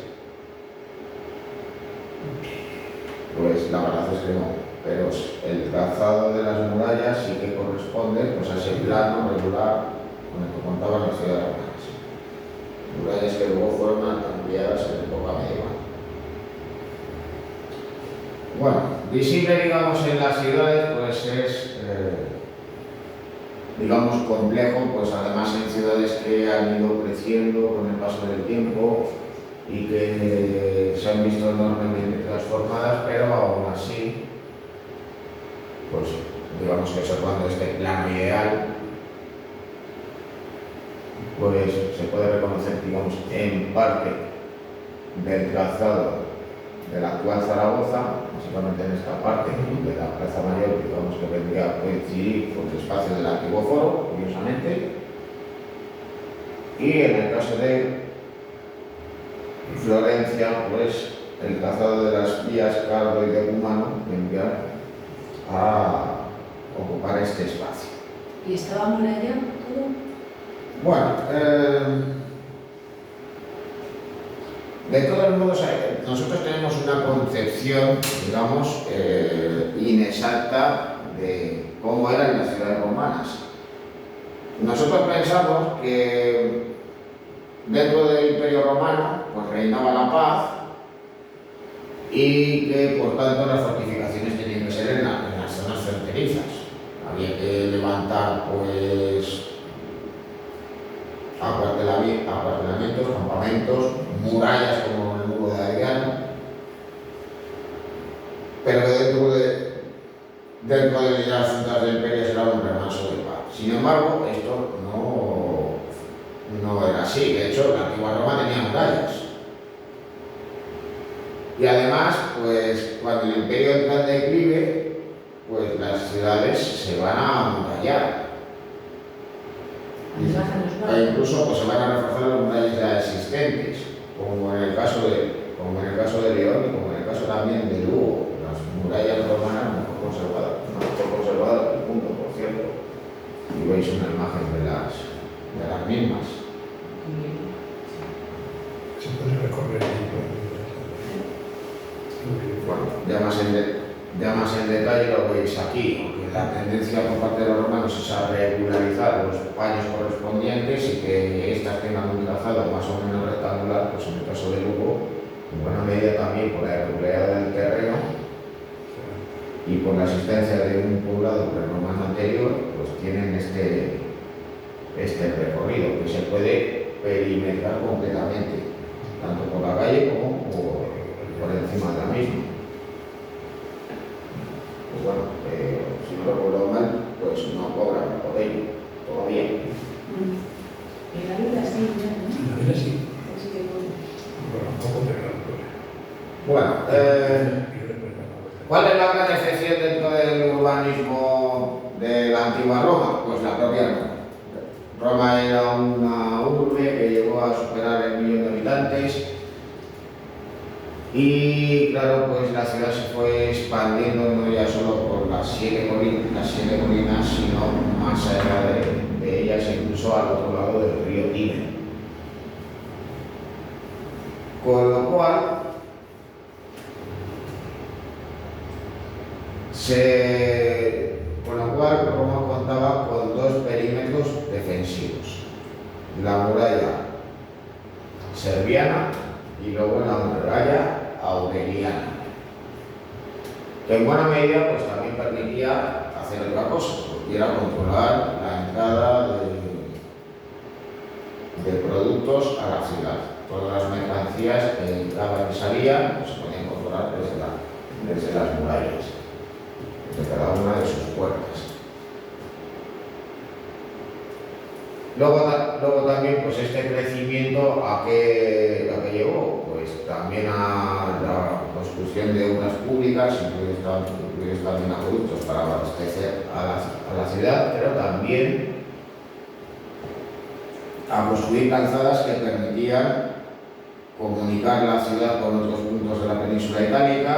Pues la verdad es que no, pero el trazado de las murallas sí que corresponde pues, a ese plano regular con el que contaban las ciudades romanas. Murallas que luego fueron ampliadas en época medieval. Bueno, visible digamos en las ciudades pues es digamos complejo, pues además en ciudades que han ido creciendo con el paso del tiempo y que se han visto enormemente transformadas, pero aún así pues digamos que observando este plano ideal pues se puede reconocer digamos en parte del trazado de la actual Zaragoza, básicamente en esta parte, de la Plaza Mayor, digamos que vendría a coincidir con el espacio del antiguo foro, curiosamente. Y en el caso de Florencia, pues el trazado de las vías Cardo y de Cumano vendría a ocupar este espacio. ¿Y estaba amurallado todo? Bueno, de todos modos, nosotros tenemos una concepción, digamos, inexacta de cómo eran las ciudades romanas. Nosotros pensamos que dentro del Imperio Romano pues reinaba la paz y que por tanto las fortificaciones tenían que ser en las zonas fronterizas. Había que levantar pues acuartelamientos, campamentos, murallas como el muro de Adriano, pero que dentro de las juntas del imperio era un remanso de paz. Sin embargo, esto no era así. De hecho, la antigua Roma tenía murallas. Y además, pues cuando el imperio entra en declive, pues las ciudades se van a amurallar. E incluso pues, se van a reforzar las murallas ya existentes, como en el caso de León y como en el caso también de Lugo. Las murallas romanas mejor conservadas del mundo, por cierto. Y veis una imagen de las mismas. Se puede recorrer. Bueno, ya más en detalle lo veis aquí, aunque la tendencia por parte de los romanos es a regularizar los paños correspondientes y que éstas tengan un trazado más o menos rectangular, pues en el caso de Lugo, en buena medida también por la irregularidad del terreno y por la existencia de un poblado prerromano anterior, pues tienen este recorrido que se puede perimetrar completamente, tanto por la calle como por encima de la misma. Pues bueno, si no recuerdo mal, pues no cobran por ello todavía. En la vida sí, ya, ¿no? En la vida sí. Así que bueno. Pero tampoco te gran problema. Bueno, ¿cuál es la gran excepción dentro del urbanismo de la antigua Roma? Pues la propia Roma. Roma era una urbe que llegó a superar el 1.000.000 de habitantes y claro, pues la ciudad se fue expandiendo no ya solo por las siete colinas, sino más allá de ellas, incluso al otro lado del río Tíber. Con lo cual, Roma contaba con dos perímetros defensivos: la muralla serviana y luego la muralla aureliana, que en buena medida pues también permitía hacer otra cosa, porque era controlar la entrada de productos a la ciudad. Todas las mercancías que entraban y salían pues, se podían controlar desde las murallas, desde cada una de sus puertas. Luego también pues este crecimiento a qué llevó, pues también a la construcción de obras públicas, incluidos también acueductos para abastecer a la ciudad, pero también a construir calzadas que permitían comunicar la ciudad con otros puntos de la península itálica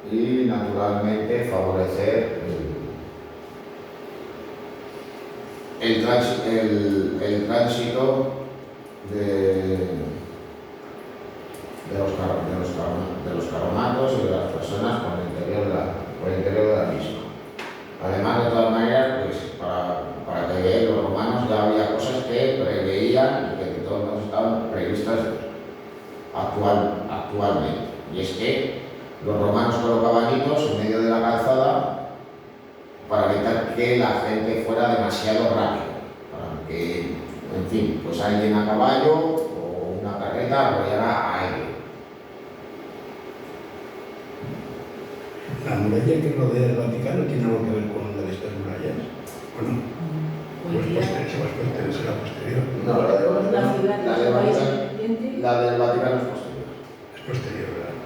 y naturalmente favorecer el tránsito de los carromatos y de las personas por el interior de la misma. Además, de todas maneras, pues para que los romanos ya había cosas que preveían y que de todos modos estaban previstas actualmente. Y es que los romanos colocaban hitos en medio de la calzada para evitar que la gente fuera demasiado rápido, para que, en fin, pues alguien a caballo o una carreta arrollara a alguien. ¿La muralla que rodea el Vaticano tiene algo que ver con la de estas murallas? ¿O no? Será posterior. No, la del Vaticano es posterior. Es posterior, ¿verdad?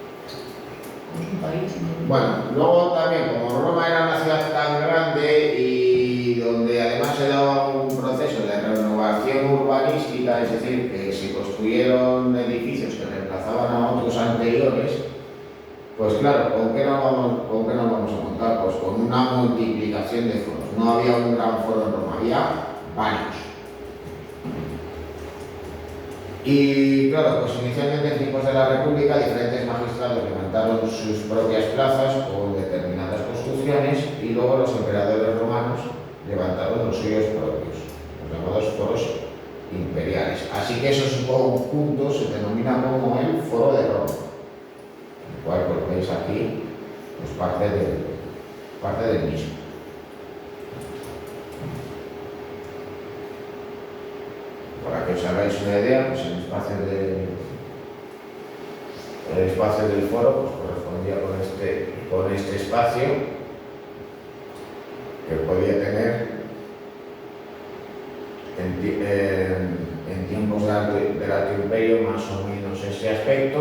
país. Bueno, luego también, como Roma era una ciudad tan grande y donde además se daba un proceso de renovación urbanística, es decir, que se construyeron edificios que reemplazaban a otros anteriores, pues claro, ¿con qué nos vamos a contar? Pues con una multiplicación de foros. No había un gran foro en Roma, había varios. Y claro, pues inicialmente en tiempos de la República diferentes magistrados levantaron sus propias plazas con determinadas construcciones y luego los emperadores romanos levantaron los suyos propios, los llamados foros imperiales. Así que esos conjuntos se denominan como el Foro de Roma, el cual, pues veis aquí, es parte del mismo. Para que os hagáis una idea, pues el espacio del foro pues correspondía con este espacio que podía tener en tiempos del Alto Imperio más o menos ese aspecto,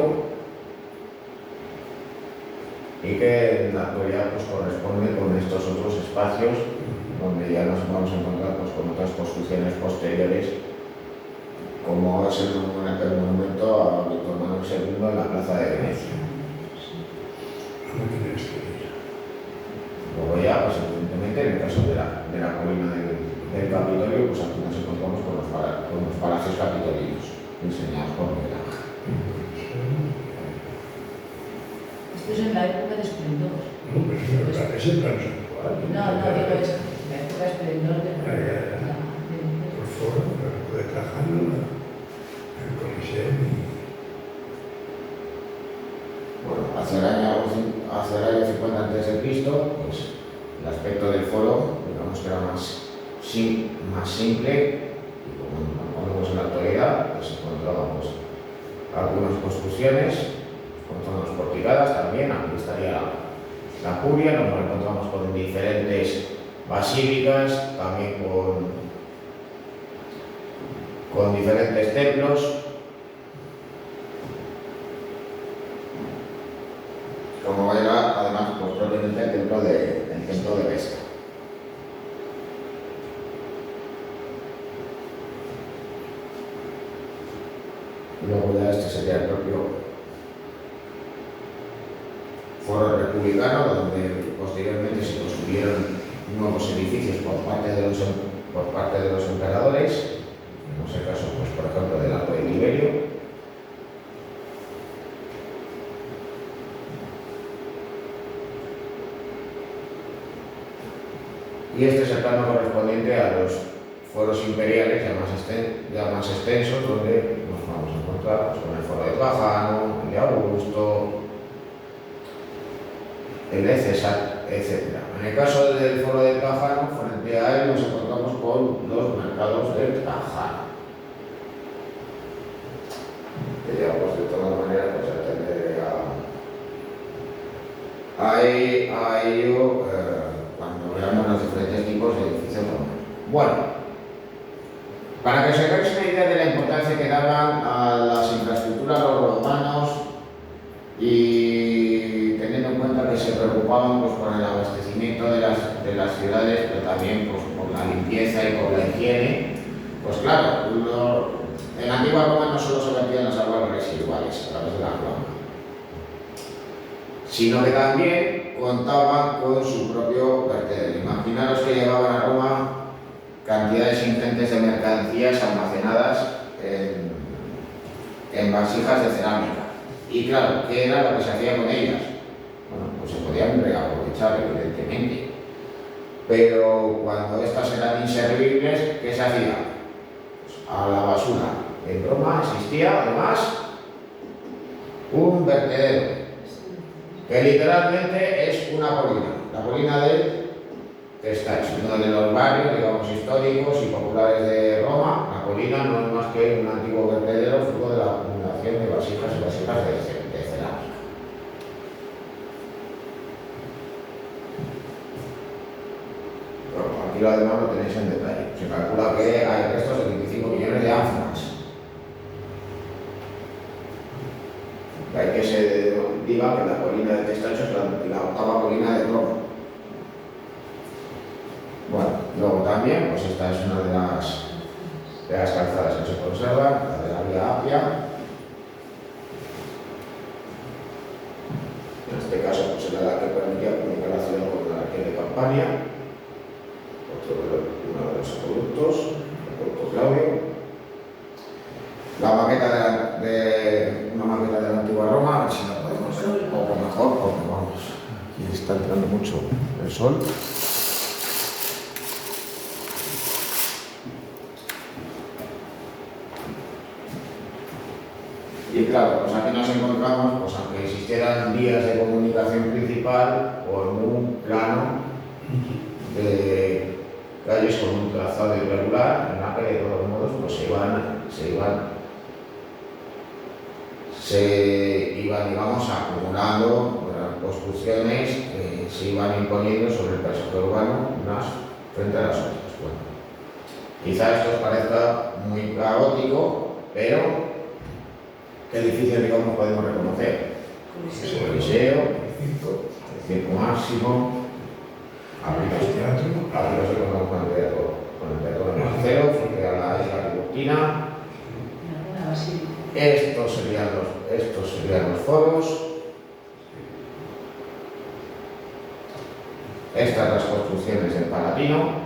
y que en la actualidad pues corresponde con estos otros espacios donde ya nos vamos a encontrar pues, con otras construcciones posteriores, como es el monumento a Víctor Manuel II en la Plaza de Venecia. Luego ya, pues evidentemente, en el caso de la colina del Capitolio, pues aquí nos encontramos con los palacios capitolinos, diseñados por Miguel Ángel. Esto es en la época de esplendor. No, pero es el plan actual. No, digo, es la época de esplendor de Por foro, de Trajano, el Coliseo. Bueno, hacia el año 50 a.C., pues el aspecto del foro, digamos que era más simple, y como vemos en la actualidad, pues encontraban pues, algunas construcciones, encontramos porticadas también, aquí estaría la curia, nos encontramos con diferentes basílicas, también con diferentes templos, como era además pues, propiamente el templo de Vesta. Y luego ya este sería el propio foro republicano, donde posteriormente se construyeron nuevos edificios por parte de los emperadores, en ese caso, pues, por ejemplo, del Arco de Tiberio. Y este es el plano correspondiente a los foros imperiales ya más extensos, donde nos vamos a encontrar pues, con el foro de Trajano, el de Augusto, el de César, etc. En el caso del foro de Trajano, frente a él nos encontramos con los mercados de Trajano, que ya pues, de todas maneras pues, atender a ello cuando veamos los diferentes tipos de edificios romanos. Bueno, para que os hagáis una idea de la importancia que daban a las infraestructuras los romanos, y teniendo en cuenta que se preocupaban pues, por el abastecimiento de las ciudades, pero también pues, por la limpieza y por la higiene, pues claro, en la antigua Roma no solo se vertían las aguas residuales a través de la cloaca, sino que también contaban con su propio vertedero. Imaginaros que llegaban a Roma cantidades ingentes de mercancías almacenadas en vasijas de cerámica. Y claro, ¿qué era lo que se hacía con ellas? Bueno, pues se podían reaprovechar, evidentemente. Pero cuando estas eran inservibles, ¿qué se hacía? Pues a la basura. En Roma existía, además, un vertedero, que literalmente es una colina, la colina de Testacho, uno de los barrios, digamos, históricos y populares de Roma. La colina no es más que un antiguo vertedero fruto de la acumulación de vasijas y vasijas de cerámica. Bueno, aquí además lo tenéis en detalle. Se calcula que hay restos de 25 millones de ánforas. Hay que se diga que la colina de Testacho es la octava colina de Roma. Bueno, luego también, pues esta es una de las calzadas que se conservan, la de la vía Apia. En este caso, pues era la que permitía comunicar la ciudad con la región de Campania, uno de los acueductos, el acueducto Claudio. La maqueta una maqueta de la antigua Roma, a ver si la podemos ver un poco mejor, porque vamos, aquí está entrando mucho el sol. Y claro, pues aquí nos encontramos, pues aunque existieran vías de comunicación principal o en un plano de calles con un trazado irregular, en la que de todos modos pues se iban digamos acumulando construcciones que se iban imponiendo sobre el paisaje urbano unas frente a las otras. Bueno, quizá esto os parezca muy caótico, pero ¿qué edificios digamos podemos reconocer? El Coliseo, el Circo Máximo, aplicación con el Teatro de Marcelo, frente a la isla Tiburtina. Estos serían los foros. Estas las construcciones del Palatino.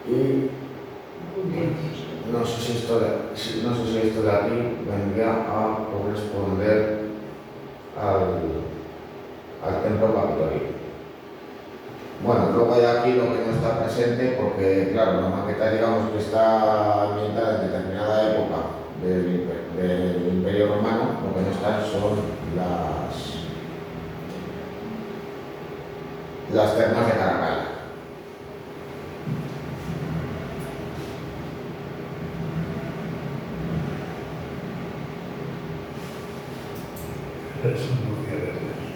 Y no sé si esto de aquí vendría a corresponder al templo capitolino. Bueno, luego hay aquí lo que no está presente porque, claro, la maqueta digamos que está ambientada en determinada época del Imperio Romano, lo que no están son las termas de Caracalla. Eso no voy a verlas.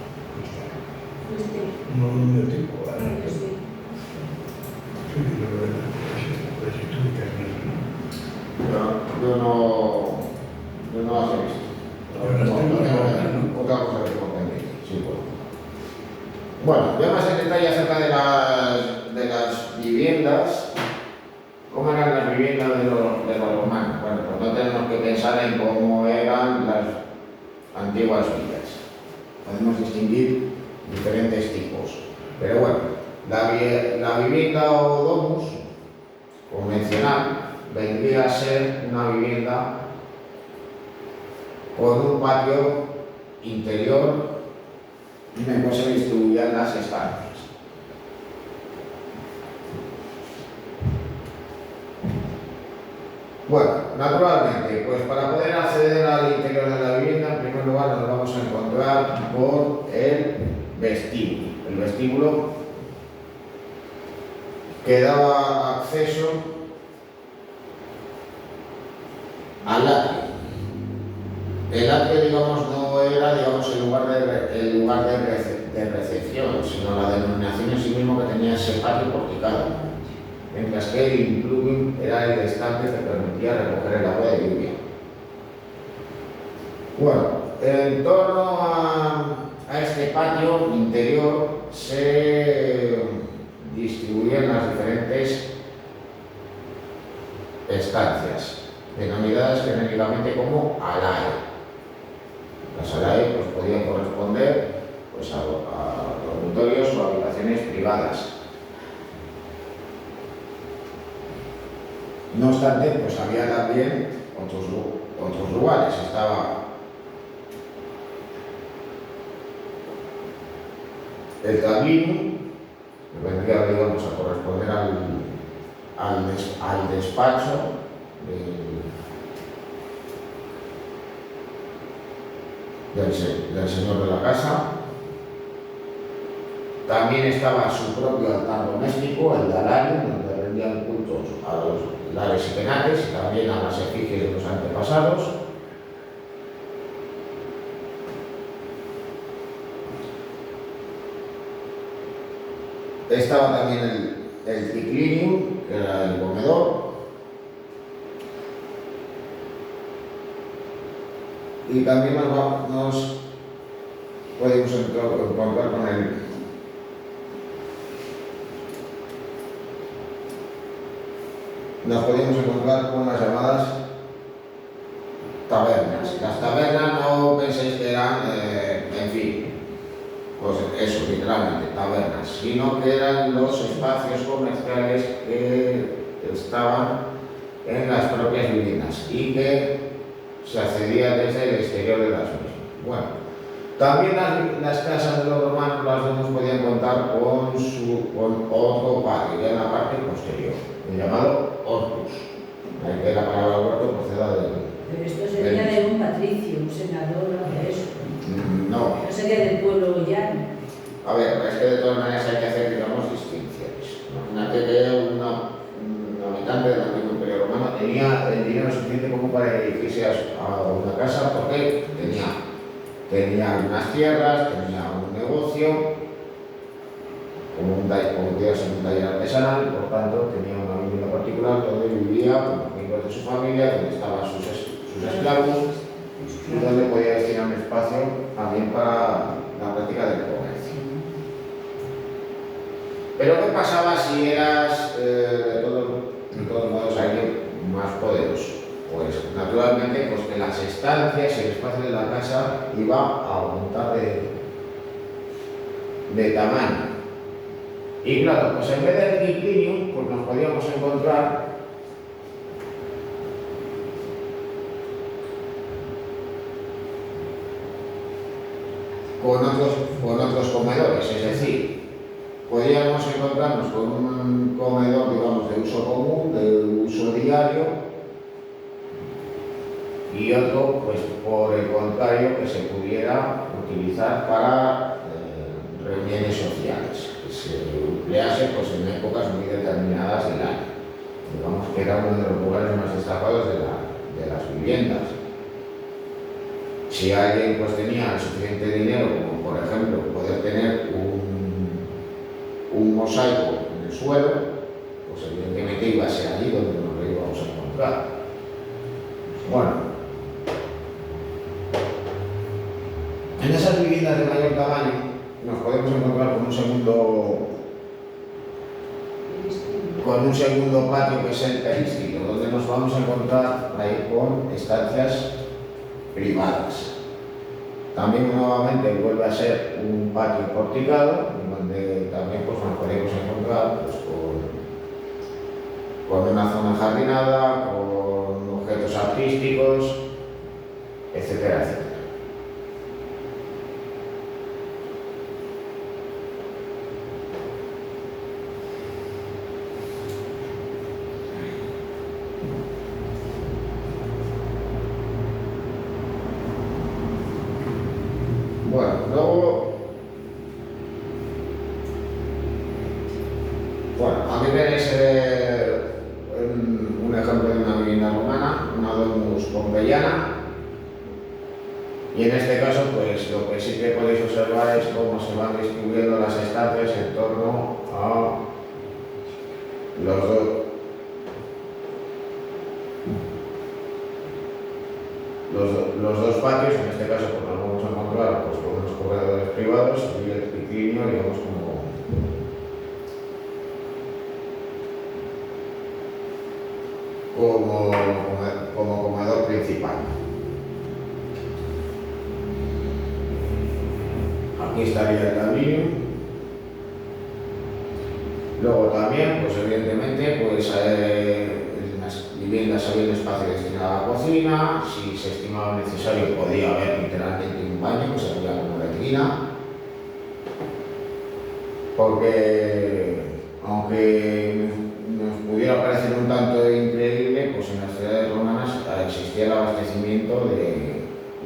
Fuiste. No me dio tiempo, Ah, ¿vale? yo sí. Sí, lo veo, pues si tú me caes Yo no las he visto. Otra cosa que tengo pendiente, sí, bueno, ya más en detalle acerca de las viviendas. ¿Cómo eran las viviendas de los romanos? Bueno, pues no tenemos que pensar en cómo eran las antiguas villas. Podemos distinguir diferentes tipos. Pero bueno, la vivienda o domus convencional vendría a ser una vivienda con un patio interior en el cual se distribuían las estancias. Bueno, naturalmente, pues para poder acceder al interior de la vivienda, en primer lugar nos vamos a encontrar con el vestíbulo. El vestíbulo que daba acceso al atrio. El atrio, digamos, no era, digamos, el lugar de recepción, sino la denominación en sí mismo que tenía ese patio porticado. Mientras que el implugim era el estanque que permitía recoger el agua de lluvia. Bueno, en torno a este patio interior se distribuían las diferentes estancias, denominadas genéricamente como alae. Las alae pues, podían corresponder pues, a dormitorios o habitaciones privadas. No obstante, pues había también otros lugares. Estaba el tablino, que vendría, digamos, a corresponder al despacho del señor de la casa. También estaba su propio altar doméstico, el dalario, donde rendían cultos a los lares y penates y también a las efigies de los antepasados. Estaba también el triclinium, que era el comedor, y también nos podemos encontrar con nos podemos encontrar con las llamadas tabernas. Las tabernas no penséis que eran, en fin, pues eso, literalmente, tabernas, sino que eran los espacios comerciales que estaban en las propias viviendas y que se accedía desde el exterior de las mismas. Bueno, también las casas de los romanos las dos podían contar con otro patio, ya en la parte posterior, el llamado hortus, que la palabra huerto proceda de... Pero esto sería de un patricio, un senador o de eso. No. No sería del pueblo llano. A ver, es que de todas maneras hay que hacer, digamos, distinciones. Imagínate que un habitante del antiguo Imperio Romano tenía el dinero suficiente como para dirigirse a una casa porque tenía algunas tierras, tenía un negocio, como podía ser un taller artesanal, por tanto tenía una vivienda particular donde vivía con los miembros de su familia, donde estaban sus esclavos y donde podía destinar un espacio también para la práctica del comercio. Pero ¿qué pasaba si eras de todos modos alguien más poderoso? Pues naturalmente pues que las estancias y el espacio de la casa iba a aumentar de tamaño. Y claro, pues en vez del triclinium, pues nos podíamos encontrar con otros comedores, es decir, podíamos encontrarnos con un comedor, digamos, de uso común, de uso diario, y otro, pues por el contrario, que se pudiera utilizar para reuniones sociales, que se emplease pues, en épocas muy determinadas del año. Digamos que era uno de los lugares más destacados de las viviendas. Si alguien pues, tenía suficiente dinero, como por ejemplo poder tener un mosaico en el suelo, pues evidentemente iba a ser allí donde nos lo íbamos a encontrar. Bueno, en esas viviendas de mayor tamaño nos podemos encontrar con un segundo patio que es el peristilo, donde nos vamos a encontrar ahí con estancias privadas. También nuevamente vuelve a ser un patio porticado, donde también pues, nos podemos encontrar pues, con una zona jardinada, con objetos artísticos, etcétera, etcétera. Bueno, luego, aquí tenéis un ejemplo de una vivienda romana, una domus pompeyana, y en este caso, pues lo que sí que podéis observar es cómo se van distribuyendo las estancias en torno a los dos patios. En este caso, pues nos vamos a encontrar pues, con unos corredores privados y el triclinio, digamos, como comedor principal. Aquí estaría el tablillo. Luego también, pues evidentemente, pues en las viviendas había un espacio destinado a la cocina. Si se estimaba necesario, podía haber literalmente un baño, que sería como letrina. Porque, aunque nos pudiera parecer un tanto increíble, pues en las ciudades romanas existía el abastecimiento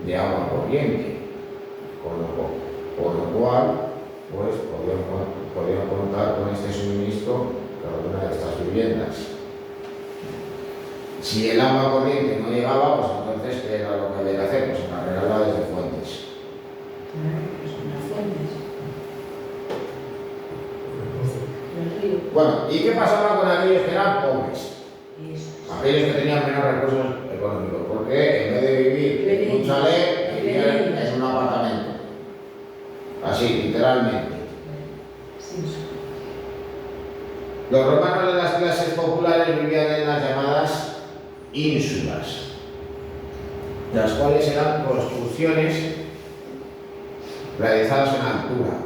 de agua corriente, con lo cual pues podían contar con este suministro cada una de estas viviendas. Si el agua corriente no llegaba, pues entonces ¿qué era lo que había que hacer? Pues cargarla desde fuentes. Pues unas fuentes. El río. Bueno, ¿y qué pasaba con aquellos que eran pobres? Eso. Aquellos que tenían menos recursos económicos, porque en vez de vivir en un chalet, vivían en un apartamento. Así, literalmente. Sí. Los romanos de las clases populares vivían en las llamadas ínsulas, las cuales eran construcciones realizadas en altura.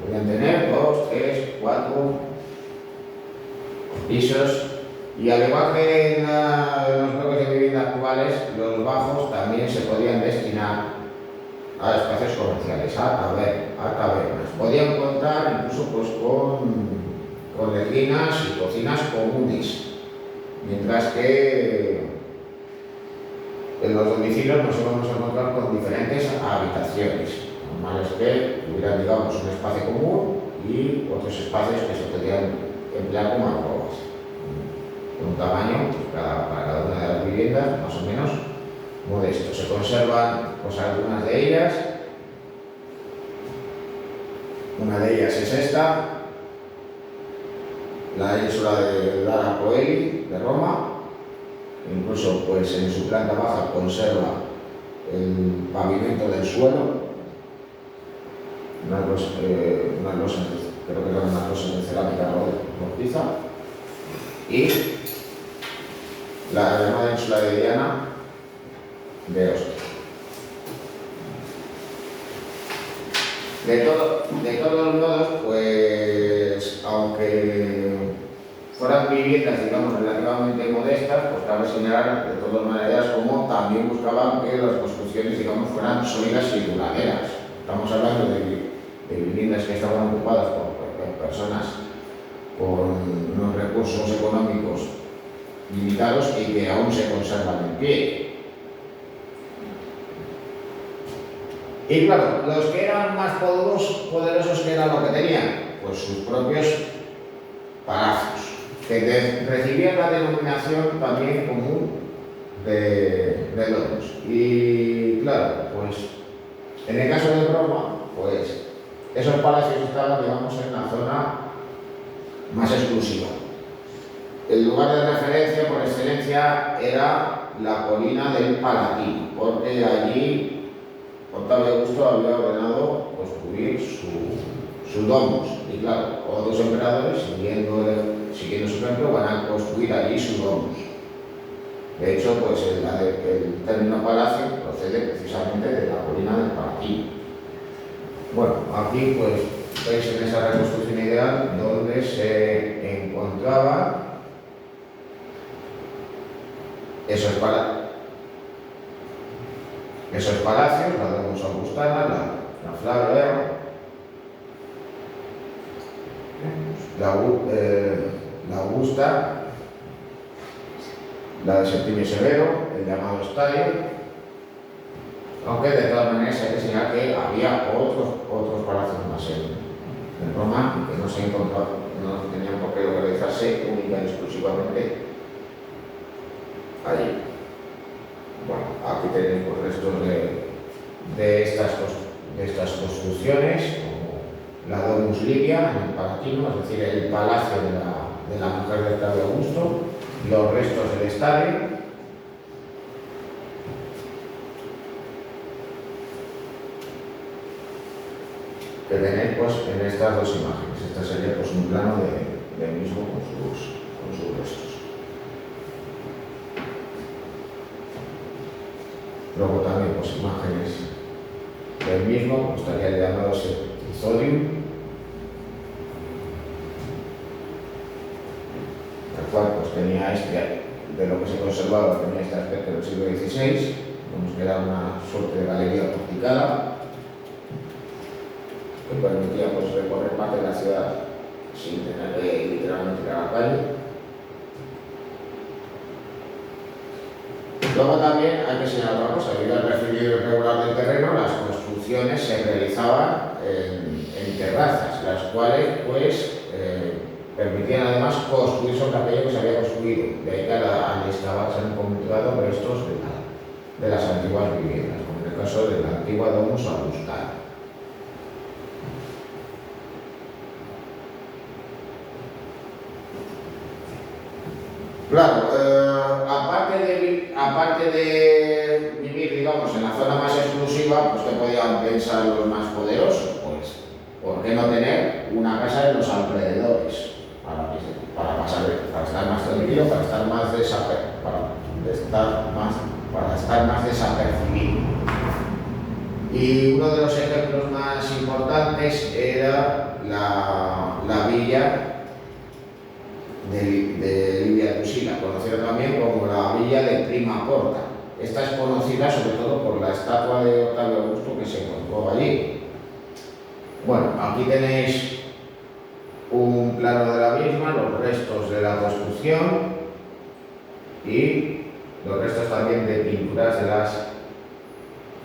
Podían tener 2, 3, 4 pisos. Y al igual que en los bloques de vivienda actuales, los bajos también se podían destinar a espacios comerciales, a tabernas. Podían contar incluso pues, con letrinas y cocinas comunes, mientras que en los domicilios nos íbamos a encontrar con diferentes habitaciones. Normal es que tuvieran, digamos, un espacio común y otros espacios que se podían emplear como alcobas. Un tamaño para cada una de las viviendas más o menos modesto. Se conservan pues, algunas de ellas. Una de ellas es esta, la ínsula de Lara Coeli de Roma. Incluso pues, en su planta baja conserva el pavimento del suelo, unas losas, creo que eran unas losas de cerámica rojiza. Y la llamada ínsula de Diana de Ostia. De todos modos, pues aunque fueran viviendas, digamos, relativamente modestas, pues cabe señalar de todas maneras como también buscaban que las construcciones, digamos, fueran sólidas y duraderas. Estamos hablando de viviendas que estaban ocupadas por personas con unos recursos económicos limitados y que aún se conservan en pie. Y claro, los que eran más poderosos, ¿qué era lo que tenían? Pues sus propios palacios, que recibían la denominación también común de domos. Y claro, pues en el caso de Roma, pues esos palacios estaban, digamos, en la zona más exclusiva. El lugar de referencia por excelencia era la colina del Palatino, porque allí Octavio Augusto había ordenado construir su domus. Y claro, otros emperadores, siguiendo su ejemplo, van a construir allí su domus. De hecho, pues el término palacio procede precisamente de la colina del Palatino. Bueno, aquí pues veis en esa reconstrucción ideal donde se encontraba esos palacios, la domus augustana, la Flavia, la Augusta, la de Septimio Severo, el llamado Estadio, aunque de todas maneras hay que señalar que había otros palacios más en Roma que no se encontraban, no tenían por qué localizarse única y exclusivamente allí. Bueno, aquí tenéis los restos de estas construcciones, como la Domus Livia en el Palatino, es decir, el palacio de la mujer de Octavio Augusto, los restos del Estadio. Que tenéis pues, en estas dos imágenes. Esta sería pues, un plano del mismo con sus restos. Luego también pues, imágenes del mismo, pues, estaría el llamado Septizodium, el cual pues, tenía de lo que se conservaba, tenía este aspecto del siglo XVI, vemos que era una suerte de galería porticada, que permitía pues, recorrer parte de la ciudad sin tener que literalmente ir a la calle. Luego también hay que señalar otra cosa, debido al referido irregular del terreno, las construcciones se realizaban en terrazas, las cuales pues, permitían además construir sobre aquello que se había construido. De ahí que al excavar se han encontrado restos de las antiguas viviendas, como en el caso de la antigua Domus Augustana. Claro, aparte de vivir, digamos, en la zona más exclusiva, pues que podían pensar los más poderosos, pues, ¿por qué no tener una casa en los alrededores? Para estar más tranquilo, para estar más desapercibido. Y uno de los ejemplos más importantes era la villa de Livia Drusila, conocida también como la villa de Prima Porta. Esta es conocida sobre todo por la estatua de Octavio Augusto que se encontró allí. Bueno, aquí tenéis un plano de la misma, los restos de la construcción y los restos también de pinturas de las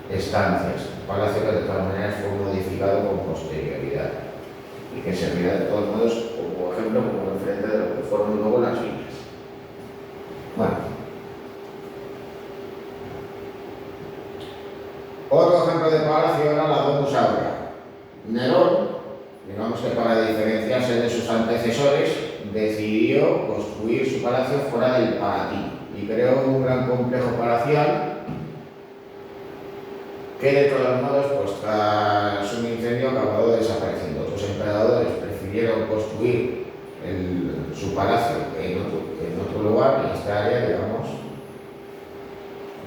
estancias. El palacio que de todas maneras fue modificado con posterioridad y que servirá de todos modos como ejemplo, como referente de lo que fueron luego las villas. Bueno, otro ejemplo de palacio era la Domus Aurea. Nerón, digamos que para diferenciarse de sus antecesores, decidió construir su palacio fuera del Palatino y creó un gran complejo palacial que de todos modos, pues tras un incendio acabó desapareciendo. Otros emperadores prefirieron construir su palacio en otro lugar y esta área, digamos,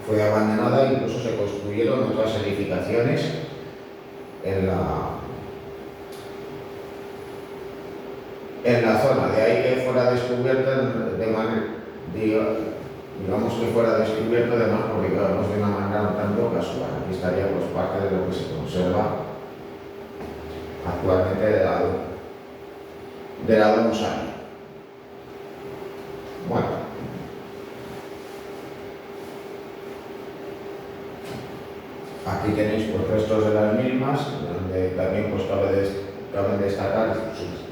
fue abandonada e incluso se construyeron otras edificaciones en la zona. De ahí que fuera descubierta de manera, digamos que fuera descubierto además porque digamos de una manera un tanto casual. Aquí estaría pues parte de lo que se conserva actualmente de la Domus Aurea. Bueno, aquí tenéis pues restos de las mismas, donde también pues cabe destacar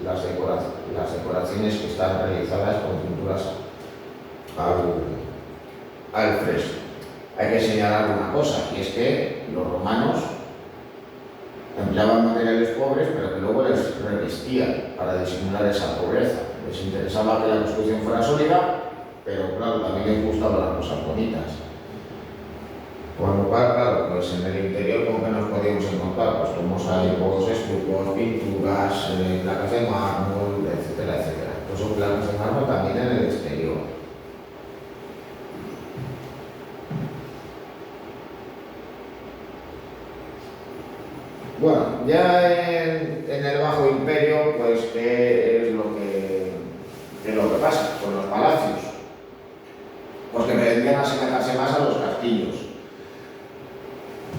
las decoraciones que están realizadas con pinturas al fresco. Hay que señalar una cosa, y es que los romanos empleaban materiales pobres, pero que luego les revestían para disimular esa pobreza. Les interesaba que la construcción fuera sólida, pero claro, también les gustaban las cosas bonitas. Con lo cual, claro, pues en el interior, ¿con qué nos podíamos encontrar? Pues mosaicos, estucos, pinturas, placas de mármol, etcétera, etcétera. Pues son placas de mármol también en el exterior. Bueno, ya en el Bajo Imperio, pues ¿qué es lo que pasa con los palacios? Pues que pretendían asemejarse más a los castillos.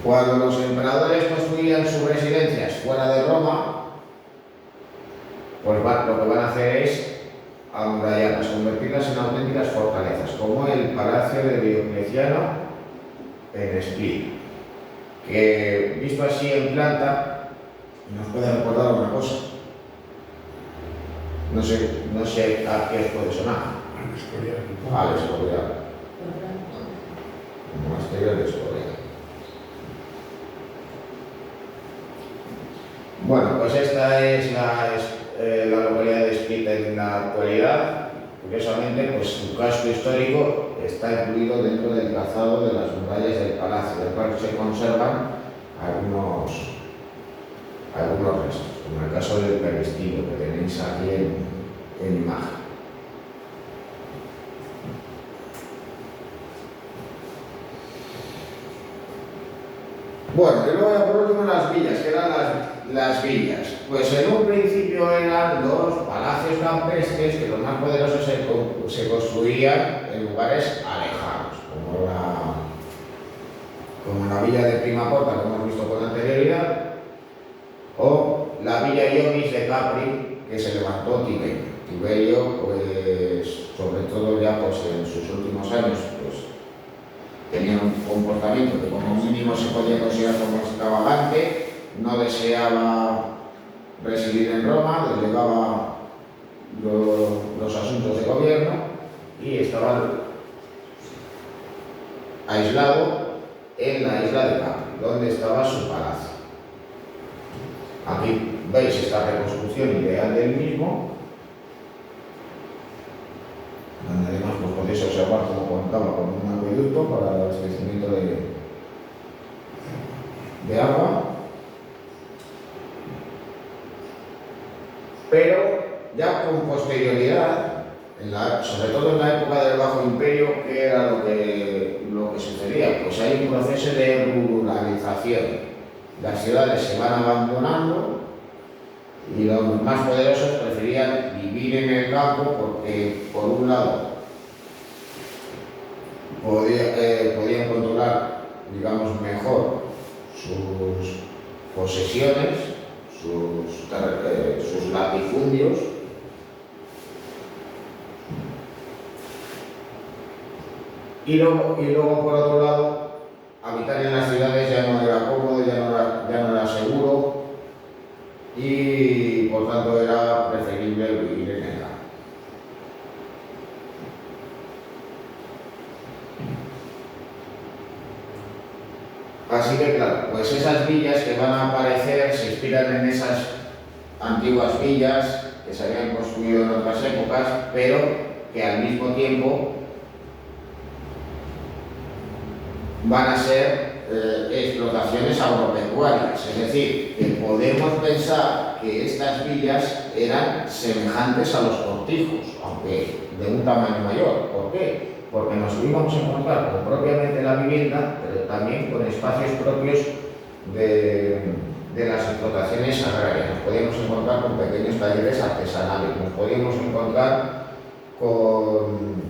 Cuando los emperadores construían sus residencias fuera de Roma, pues lo que van a hacer es amurallarlas, convertirlas en auténticas fortalezas, como el Palacio de Diocleciano en Split, que visto así en planta nos puede recordar una cosa. No sé a qué os puede sonar. Al Escorial. El monasterio de Escorial. Bueno, pues esta es la localidad de Split en la actualidad. Curiosamente, pues su casco histórico está incluido dentro del trazado de las murallas del palacio, del cual se conservan algunos restos, como el caso del peristilo que tenéis aquí en imagen. Bueno, y luego ya por último las villas, que eran las villas. Pues en un principio eran los palacios campestres que los más poderosos se construían en lugares alejados, como la villa de Prima Porta, como hemos visto con anterioridad, o la villa Ionis de Capri, que se levantó Tiberio. Tiberio, pues sobre todo ya pues, en sus últimos años, pues tenía un comportamiento que como mínimo se podía considerar como extravagante, no deseaba residir en Roma, delegaba los asuntos de gobierno y estaba aislado en la isla de Capri, donde estaba su palacio. Aquí veis esta reconstrucción ideal del mismo, donde además pues, conservar como contaba con un acueducto para el abastecimiento de agua. Pero ya con posterioridad, sobre todo en la época del Bajo Imperio, ¿qué era lo que sucedía? Pues hay un proceso de ruralización. Las ciudades se van abandonando y los más poderosos preferían vivir en el campo porque, por un lado, podían controlar, digamos, mejor sus posesiones, sus latifundios, y luego por otro lado, habitar en las ciudades ya no era cómodo, ya no era seguro, y por tanto era preferible vivir en el campo. Así que claro, pues esas villas que van a aparecer se inspiran en esas antiguas villas que se habían construido en otras épocas, pero que al mismo tiempo van a ser explotaciones agropecuarias. Es decir, que podemos pensar que estas villas eran semejantes a los cortijos, aunque de un tamaño mayor. ¿Por qué? Porque nos íbamos a encontrar con propiamente la vivienda, pero también con espacios propios de las explotaciones agrarias. Nos podíamos encontrar con pequeños talleres artesanales, nos podíamos encontrar con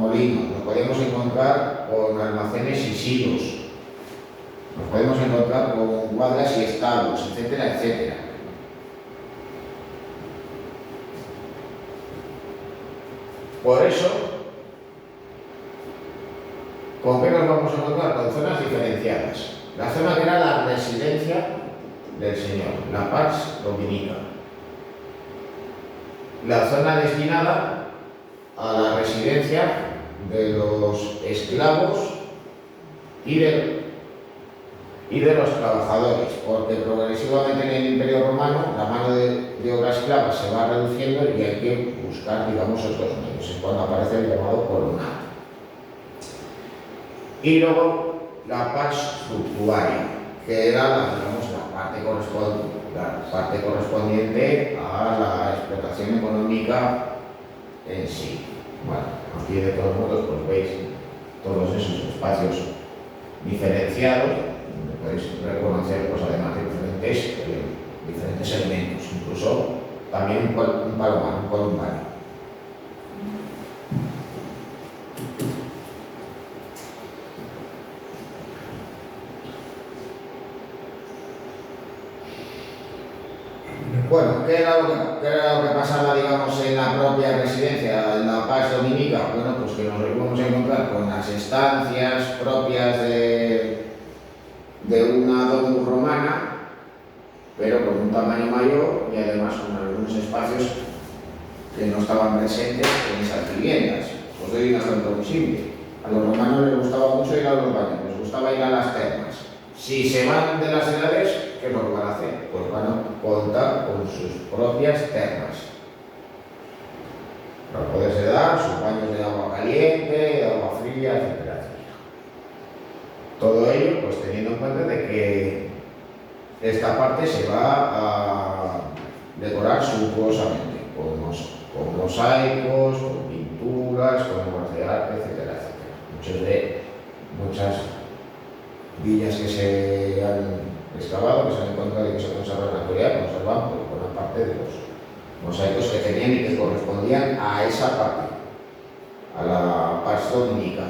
molinos, nos podíamos encontrar con almacenes y silos, nos podemos encontrar con cuadras y establos, etcétera, etcétera. Por eso, ¿con qué nos vamos a encontrar? Con zonas diferenciadas. La zona que era la residencia del Señor, la Pax Dominica. La zona destinada a la residencia de los esclavos y de los trabajadores, porque progresivamente en el Imperio Romano la mano de obra esclava se va reduciendo y hay que buscar, digamos, otros medios. Es cuando aparece el llamado colonato. Y luego la Pax Fructuaria, que era la parte correspondiente a la explotación económica en sí. Bueno, aquí de todos modos pues veis todos esos espacios diferenciados, donde podéis reconocer pues, además de diferentes elementos, incluso también un palomar, un columbario. Bueno, ¿qué era lo que pasaba, digamos, en la propia residencia, en la Pax Dominica? Bueno, pues que nos íbamos a encontrar con las estancias propias de una domus romana, pero con un tamaño mayor y además con algunos espacios que no estaban presentes en esas viviendas. Os doy un ejemplo muy simple. A los romanos les gustaba mucho ir a los baños, les gustaba ir a las termas. Si se van de las ciudades, ¿qué nos van a hacer? Pues van a contar con sus propias termas. Para poderse dar sus baños de agua caliente, de agua fría, etcétera, etcétera. Todo ello, pues teniendo en cuenta de que esta parte se va a decorar suntuosamente, con mosaicos, con pinturas, con obras de arte, etcétera, etcétera. Muchas villas que se han excavado, que se han encontrado y que se conservan en la actualidad, conservan por buena parte de los mosaicos que tenían y que correspondían a esa parte, a la Pax Dominica.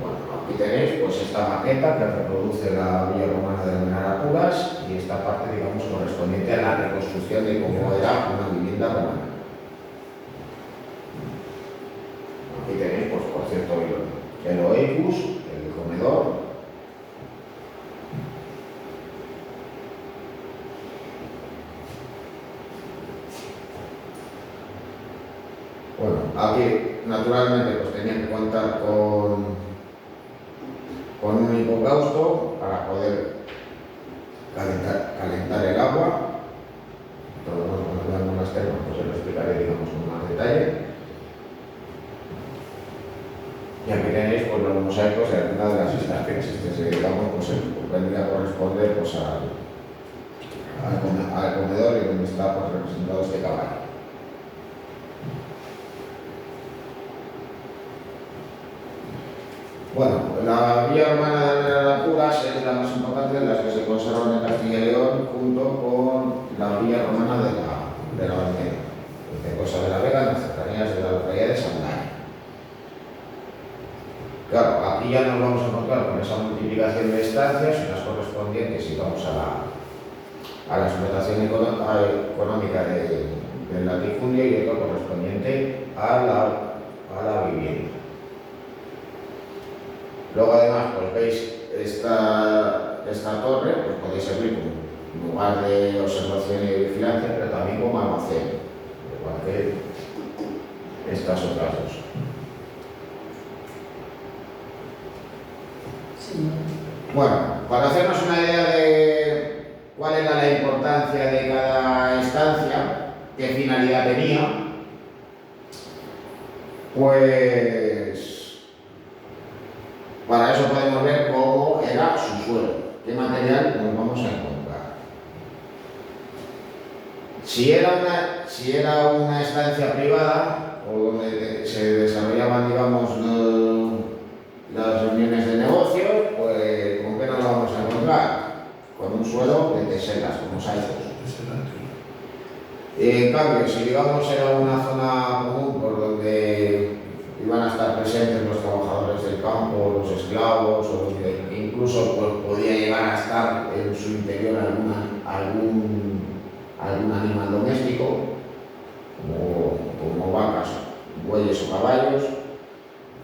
Bueno, aquí tenéis pues esta maqueta que reproduce la villa romana de Almenaracuras y esta parte, digamos, correspondiente a la reconstrucción de cómo era una vivienda romana. Aquí tenéis, pues por cierto, el oecus, el comedor. Bueno, aquí naturalmente pues tenían que contar con un hipocausto para poder calentar el agua. Todo lo que veamos las termas pues se lo explicaré, digamos, con más detalle. Y aquí tenéis pues, los mosaicos de alguna de las estancias. Digamos, pues, vendría a corresponder pues, al comedor y donde está pues, representado este caballo. Bueno, la villa romana de Almena de Puras es la más importante de las que se conservan en Castilla y León, junto con la villa romana de la Almena, de Cosa de la Vega, en las cercanías de la localidad de Sandaya. Claro, aquí ya nos vamos a encontrar con esa multiplicación de estancias, unas correspondientes, y vamos a la explotación económica del latifundio y otro correspondiente a la vivienda. Luego además, pues veis esta torre, pues podéis servir como lugar de observación y vigilancia, pero también como almacén, igual que estas otras dos. Sí. Bueno, para hacernos una idea de cuál era la importancia de cada estancia, qué finalidad tenía, pues para eso podemos ver cómo era su suelo, qué material nos vamos a encontrar. Si era una estancia privada, o donde se desarrollaban, digamos, las reuniones de negocio, pues ¿con qué nos vamos a encontrar? Con un suelo de teselas, como mosaicos. En cambio, si digamos era una zona común por donde iban a estar presentes los trabajadores del campo, los esclavos, o incluso pues, podía llegar a estar en su interior algún animal doméstico, como vacas, bueyes o caballos,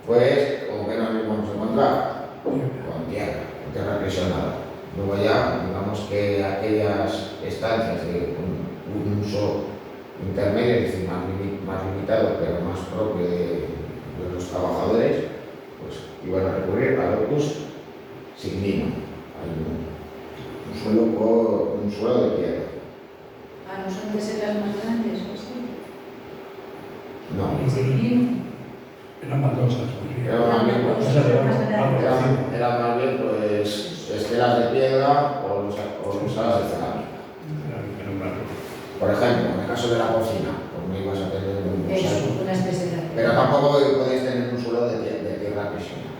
pues ¿con qué nos vamos a encontrar? Con tierra presionada. Luego ya, digamos que aquellas estancias de un uso intermedio, es decir, más limitado, pero más propio de los trabajadores, pues iban a recurrir al opus signum, un suelo de tierra. ¿No son teselas más grandes o así? No. Sí. Eran baldosas. Era más bien, pues, era más bien pues, estelas de piedra o losadas de cerámica. Por ejemplo, en el caso de la cocina, pues no ibas a tener un mosaico. Unas teselas. Pero tampoco podéis tener un suelo de tierra presionada.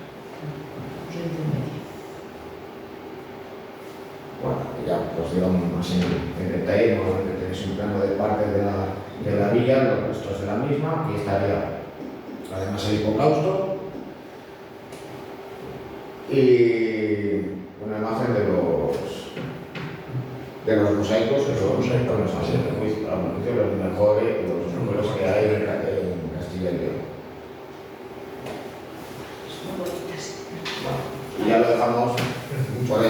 Bueno, ya pues digamos más en detalle, normalmente tenéis un plano de parte de la villa, los restos de la misma. Aquí estaría además el hipocausto y una imagen de los mosaicos, que son los mejores que hay en Castilla y León. Son bonitas. Bueno, y ya lo dejamos por ahí.